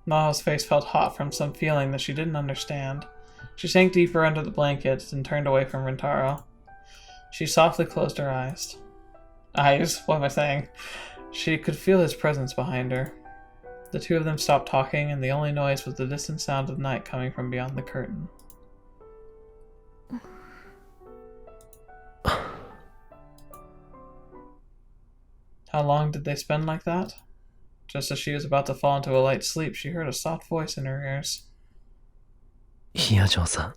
Maho's face felt hot from some feeling that she didn't understand. She sank deeper under the blankets and turned away from Rintaro. She softly closed her eyes. Eyes? What am I saying? She could feel his presence behind her. The two of them stopped talking, and the only noise was the distant sound of night coming from beyond the curtain. How long did they spend like that? Just as she was about to fall into a light sleep, she heard a soft voice in her ears. ヒヤジョンさ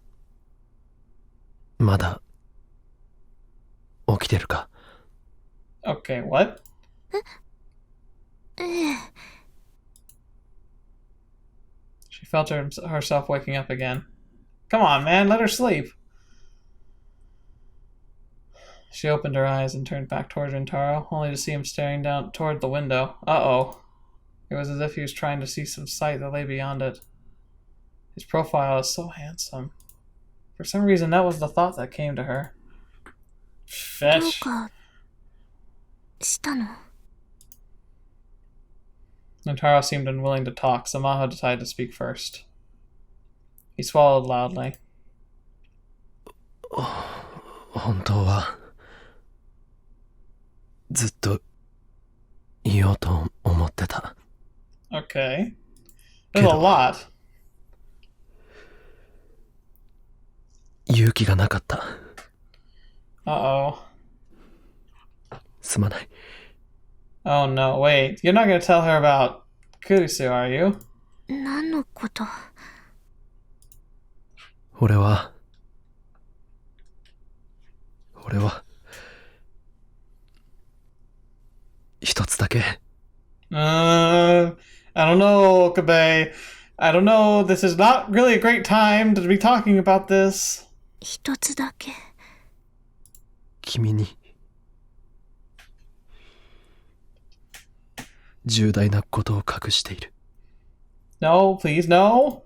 ん、まだ起きてるか？ Okay, what? ええ。 She felt herself waking up again. Come on, man, let her sleep. She opened her eyes and turned back toward Rintaro, only to see him staring down toward the window. Uh-oh. It was as if he was trying to see some sight that lay beyond it. His profile is so handsome. For some reason, that was the thought that came to her. どう Fetch. かしたの？ Rintaro seemed unwilling to talk, so Maho decided to speak first. He swallowed loudly. 本当はずっと言おうと思ってた。 Okay. There's a lot. 勇気がなかった。 Uh-oh. すまない。 Oh no, wait. You're not gonna tell her about Kurisu, are you? 何のこと？俺は一つだけ。I don't know, Okabe. I don't know. This is not really a great time to be talking about this. 一つだけ。君に重大なことを隠している。 No, please, no.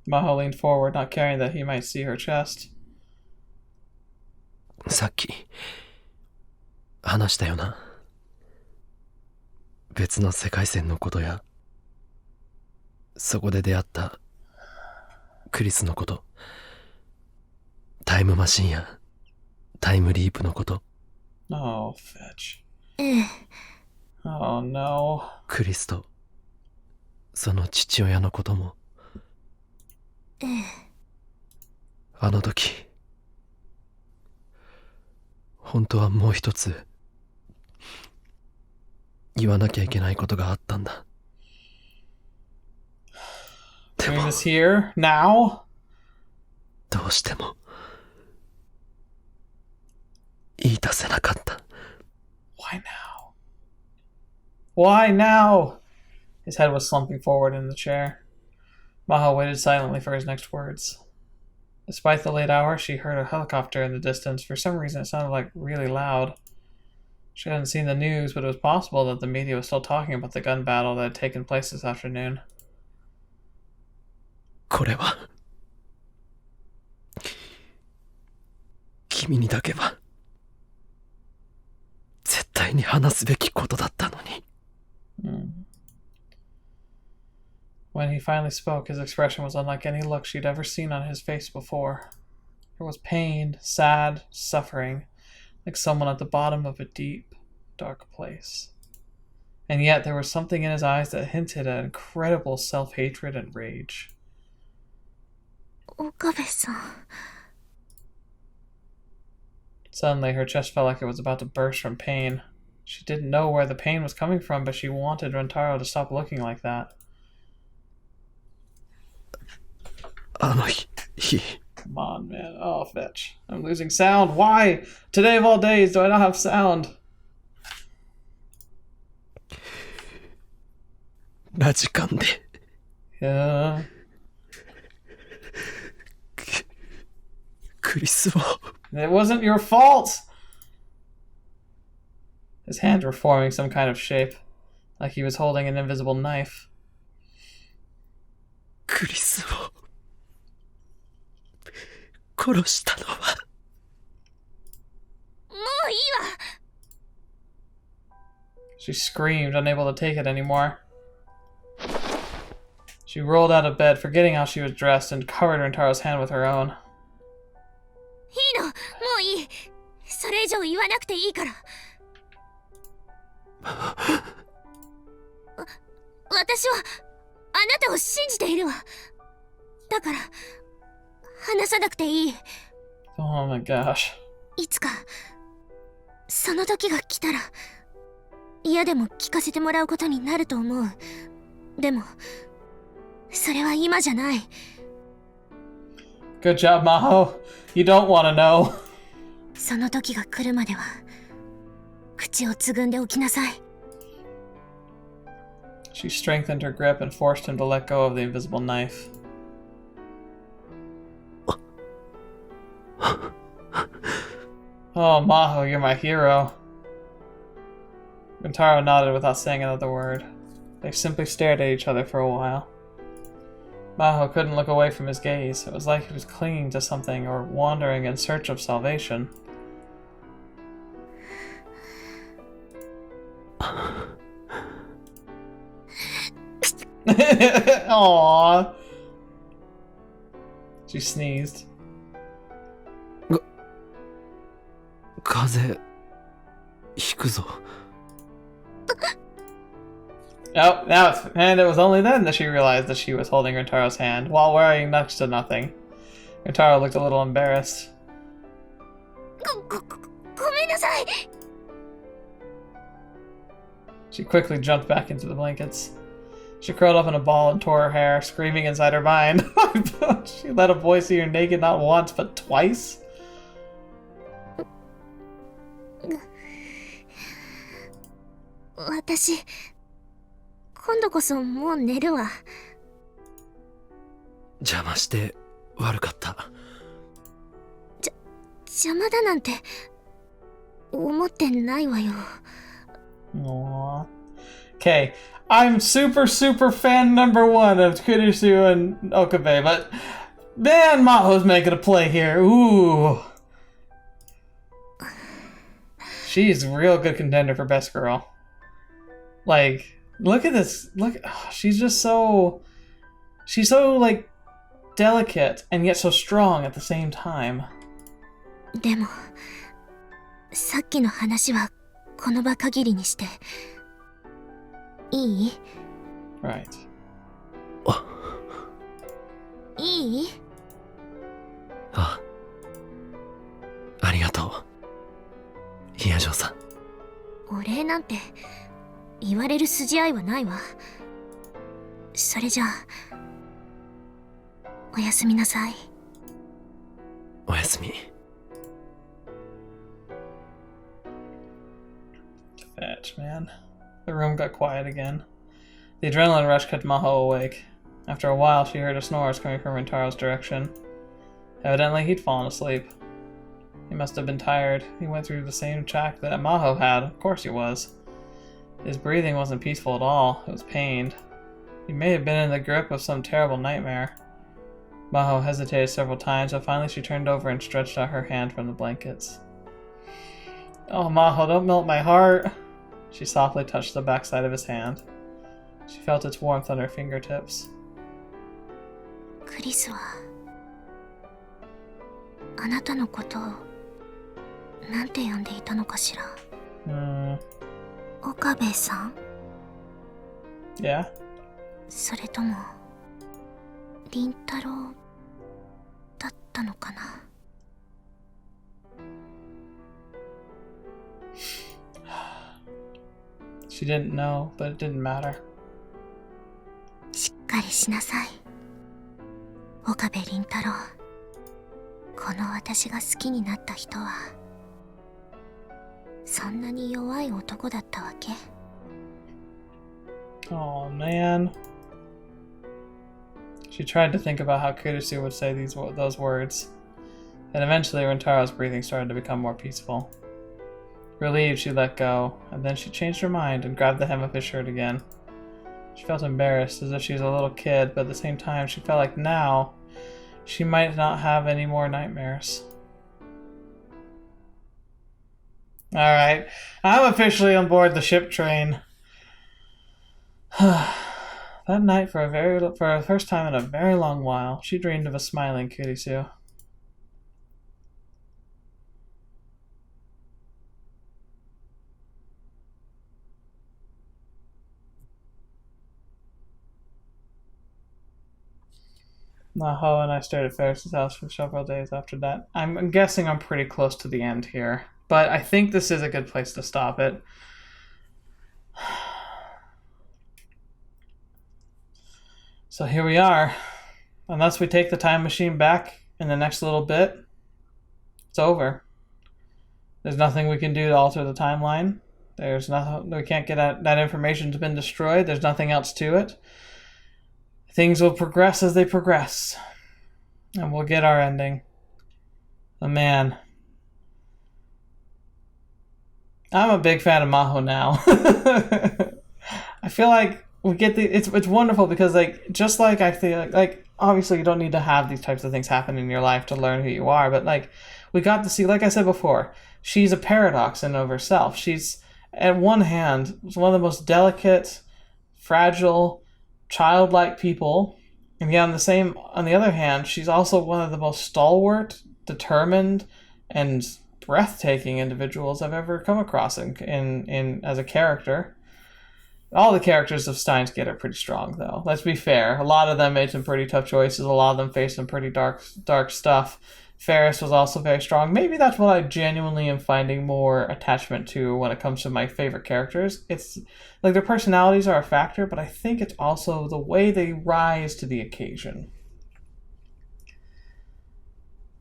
Maho leaned forward, not caring that he might see her chest. さっき話したよな。別の世界線のことやそこで出会ったクリスのこと、タイムマシンやタイムリープのこと。 Oh, fetch. ええ。 Oh no. クリスとその父親のことも。ええ。あの時本当はもう一つ言わなきゃいけないことがあったんだ。で Doing も this here? Now? どうしても言い出せなかった。 Why now? Why now? His head was slumping forward in the chair. Maho waited silently for his next words. Despite the late hour, she heard a helicopter in the distance. For some reason, it sounded like really loud. She hadn't seen the news, but it was possible that the media was still talking about the gun battle that had taken place this afternoon. これは君にだけは絶対に話すべきことだったのに。When he finally spoke, his expression was unlike any look she'd ever seen on his face before. There was pain, sad, suffering, like someone at the bottom of a deep, dark place. And yet there was something in his eyes that hinted at incredible self-hatred and rage. Okabe-san. Suddenly, her chest felt like it was about to burst from pain. She didn't know where the pain was coming from, but she wanted Rentaro to stop looking like that. Come on, man. Oh, fetch. I'm losing sound. Why? Today of all days, do I not have sound? ラジカンで Yeah. クリスを It wasn't your fault! His hands were forming some kind of shape, like he was holding an invisible knife. クリスを殺したのはもういいわ。 She screamed, unable to take it anymore. She rolled out of bed, forgetting how she was dressed, and covered Rintaro's hand with her own. いいの、もういい。それ以上言わなくていいから。私はあなたを信じているわ。だから話さなくていい。 Oh my gosh. いつかその時が来たら嫌でも聞かせてもらうことになると思う。でもそれは今じゃない。 Good job, Maho. You don't want to know. その時が来るまでは口をつぐんでおきなさい。 She strengthened her grip and forced him to let go of the invisible knife. Oh, Maho, you're my hero. Rintaro nodded without saying another word. They simply stared at each other for a while. Maho couldn't look away from his gaze. It was like he was clinging to something or wandering in search of salvation. Aww. She sneezed. 風邪ひくぞ Oh, and it was only then that she realized that she was holding Rintaro's hand, while wearing next to nothing. Rintaro looked a little embarrassed. ごめんなさい。 She quickly jumped back into the blankets. She curled up in a ball and tore her hair, screaming inside her mind. She let a boy see her naked not once, but twice? 私今度こそもう寝るわ。邪魔して悪かった邪魔だなんて思ってないわよ。 Aww. Okay, I'm super fan number one of Kurisu and Okabe, but man, Maho's making a play here. Ooh. She's a real good contender for best girl. Like, look at this. Look, she's just so... She's so, like, delicate and yet so strong at the same time. でもさっきの話はこの場限りにしていい？ Right. いい？あありがとうヒヤジョさん。お礼なんて言われる筋合いはないわ。それじゃあおやすみなさい。おやすみ。Fetch, man. The room got quiet again. The adrenaline rush kept Maho awake. After a while, she heard a snores coming from Rintaro's direction. Evidently, he'd fallen asleep. He must have been tired. He went through the same track that Maho had. Of course he was. His breathing wasn't peaceful at all. It was pained. He may have been in the grip of some terrible nightmare. Maho hesitated several times, but finally she turned over and stretched out her hand from the blankets. Oh, Maho, don't melt my heart. She softly touched the backside of his hand. She felt its warmth on her fingertips. クリスはあなたのことをなんて呼んでいたのかしら。岡部さん？ Yeah? それとも凛太郎だったのかな。She didn't know, but it didn't matter. しっかりしなさい、岡部凛太郎。この私が好きになった人はそんなに弱い男だったわけ。 Oh man. She tried to think about how Kurisu would say those words, and eventually Rintaro's breathing started to become more peaceful. Relieved, she let go, and then she changed her mind and grabbed the hem of his shirt again. She felt embarrassed, as if she was a little kid, but at the same time she felt like now she might not have any more nightmares. Alright, I'm officially on board the ship train. That night, for the first time in a very long while, she dreamed of a smiling Kurisu. Maho and I stayed at Ferris's house for several days after that. I'm guessing I'm pretty close to the end here, but I think this is a good place to stop it. So here we are. Unless we take the time machine back in the next little bit, it's over. There's nothing we can do to alter the timeline. There's nothing, we can't get that information's been destroyed. There's nothing else to it. Things will progress as they progress. And we'll get our ending. But man, I'm a big fan of Maho now. I feel like we get it's wonderful because like just like I feel like obviously you don't need to have these types of things happen in your life to learn who you are, but like we got to see, like I said before, she's a paradox in and of herself. She's at one hand one of the most delicate, fragile, childlike people, and yet on the other hand, she's also one of the most stalwart, determined, and breathtaking individuals I've ever come across in as a character. All the characters of Steins Gate are pretty strong, though. Let's be fair. A lot of them made some pretty tough choices. A lot of them faced some pretty dark stuff. Ferris was also very strong. Maybe that's what I genuinely am finding more attachment to when it comes to my favorite characters. It's like their personalities are a factor, but I think it's also the way they rise to the occasion.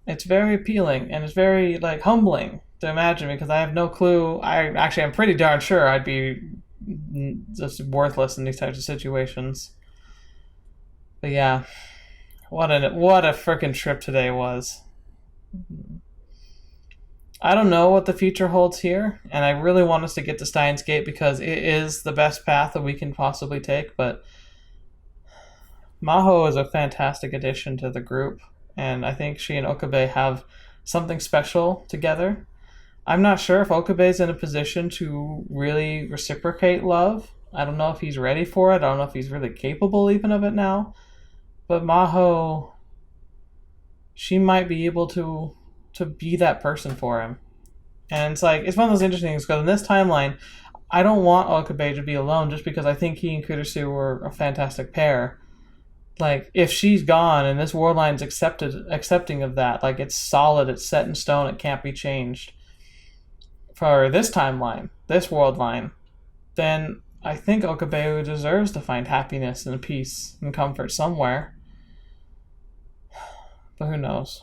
It's very appealing, and it's very like humbling to imagine, because I have no clue. I'm pretty darn sure I'd be just worthless in these types of situations. But yeah, what a freaking trip today was. I don't know what the future holds here, and I really want us to get to Steins Gate because it is the best path that we can possibly take, but Maho is a fantastic addition to the group, and I think she and Okabe have something special together. I'm not sure if Okabe's in a position to really reciprocate love. I don't know if he's ready for it. I don't know if he's really capable even of it now. But Maho, she might be able to be that person for him. And it's like, it's one of those interesting things, because in this timeline, I don't want Okabe to be alone just because I think he and Kurisu were a fantastic pair. Like, if she's gone and this world line's accepting of that, like it's solid, it's set in stone, it can't be changed. For this timeline, this world line, then I think Okabe deserves to find happiness and peace and comfort somewhere. But who knows?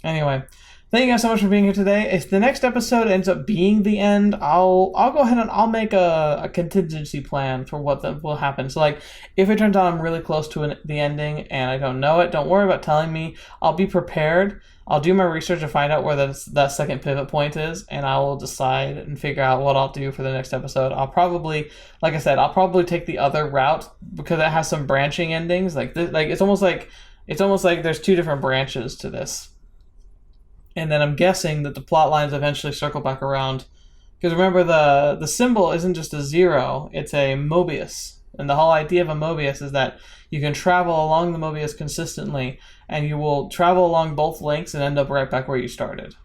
Anyway, thank you guys so much for being here today. If the next episode ends up being the end, I'll go ahead and I'll make a contingency plan for what will happen. So like, if it turns out I'm really close to the ending and I don't know it, don't worry about telling me. I'll be prepared. I'll do my research to find out where that second pivot point is, and I will decide and figure out what I'll do for the next episode. I'll probably, like I said, I'll probably take the other route because it has some branching endings. It's almost like there's two different branches to this. And then I'm guessing that the plot lines eventually circle back around. Because remember, the symbol isn't just a 0, it's a Mobius. And the whole idea of a Mobius is that you can travel along the Mobius consistently, and you will travel along both lengths and end up right back where you started.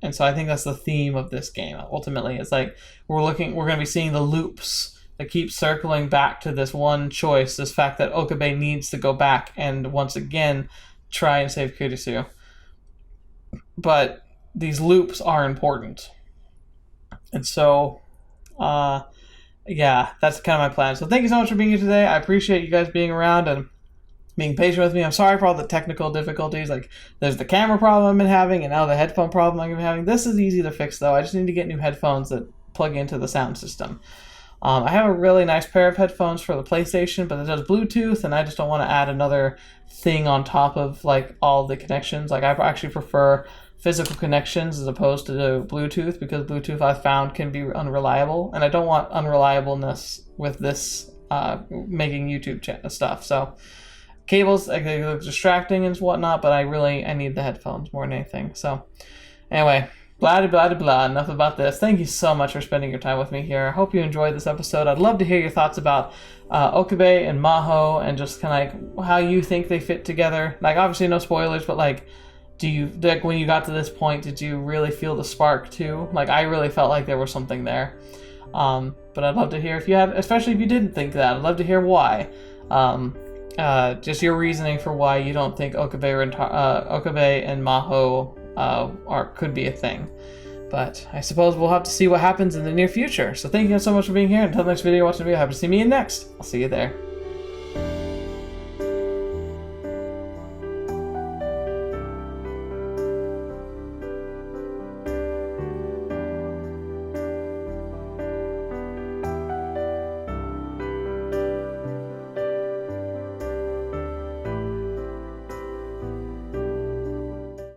And so I think that's the theme of this game. Ultimately, it's like we're going to be seeing the loops that keep circling back to this one choice, this fact that Okabe needs to go back and once again try and save Kurisu. But these loops are important. And so, yeah, that's kind of my plan. So thank you so much for being here today. I appreciate you guys being around and being patient with me. I'm sorry for all the technical difficulties. Like, there's the camera problem I've been having, and now the headphone problem I've been having. This is easy to fix, though. I just need to get new headphones that plug into the sound system. I have a really nice pair of headphones for the PlayStation, but it does Bluetooth, and I just don't want to add another thing on top of, like, all the connections. Like, I actually prefer physical connections as opposed to the Bluetooth, because Bluetooth I've found can be unreliable, and I don't want unreliableness with this making YouTube stuff. So cables, they look distracting and whatnot, but I need the headphones more than anything. So anyway, blah blah blah, enough about this. Thank you so much for spending your time with me here. I hope you enjoyed this episode. I'd love to hear your thoughts about Okabe and Maho, and just kind of like how you think they fit together. Like, obviously no spoilers, but like, do you, like, when you got to this point, did you really feel the spark too? Like, I really felt like there was something there. But I'd love to hear if you have, especially if you didn't think that. I'd love to hear why. Just your reasoning for why you don't think Okabe and Maho could be a thing. But I suppose we'll have to see what happens in the near future. So thank you guys so much for being here. Until the next video, watching the video, happy to see me in next. I'll see you there.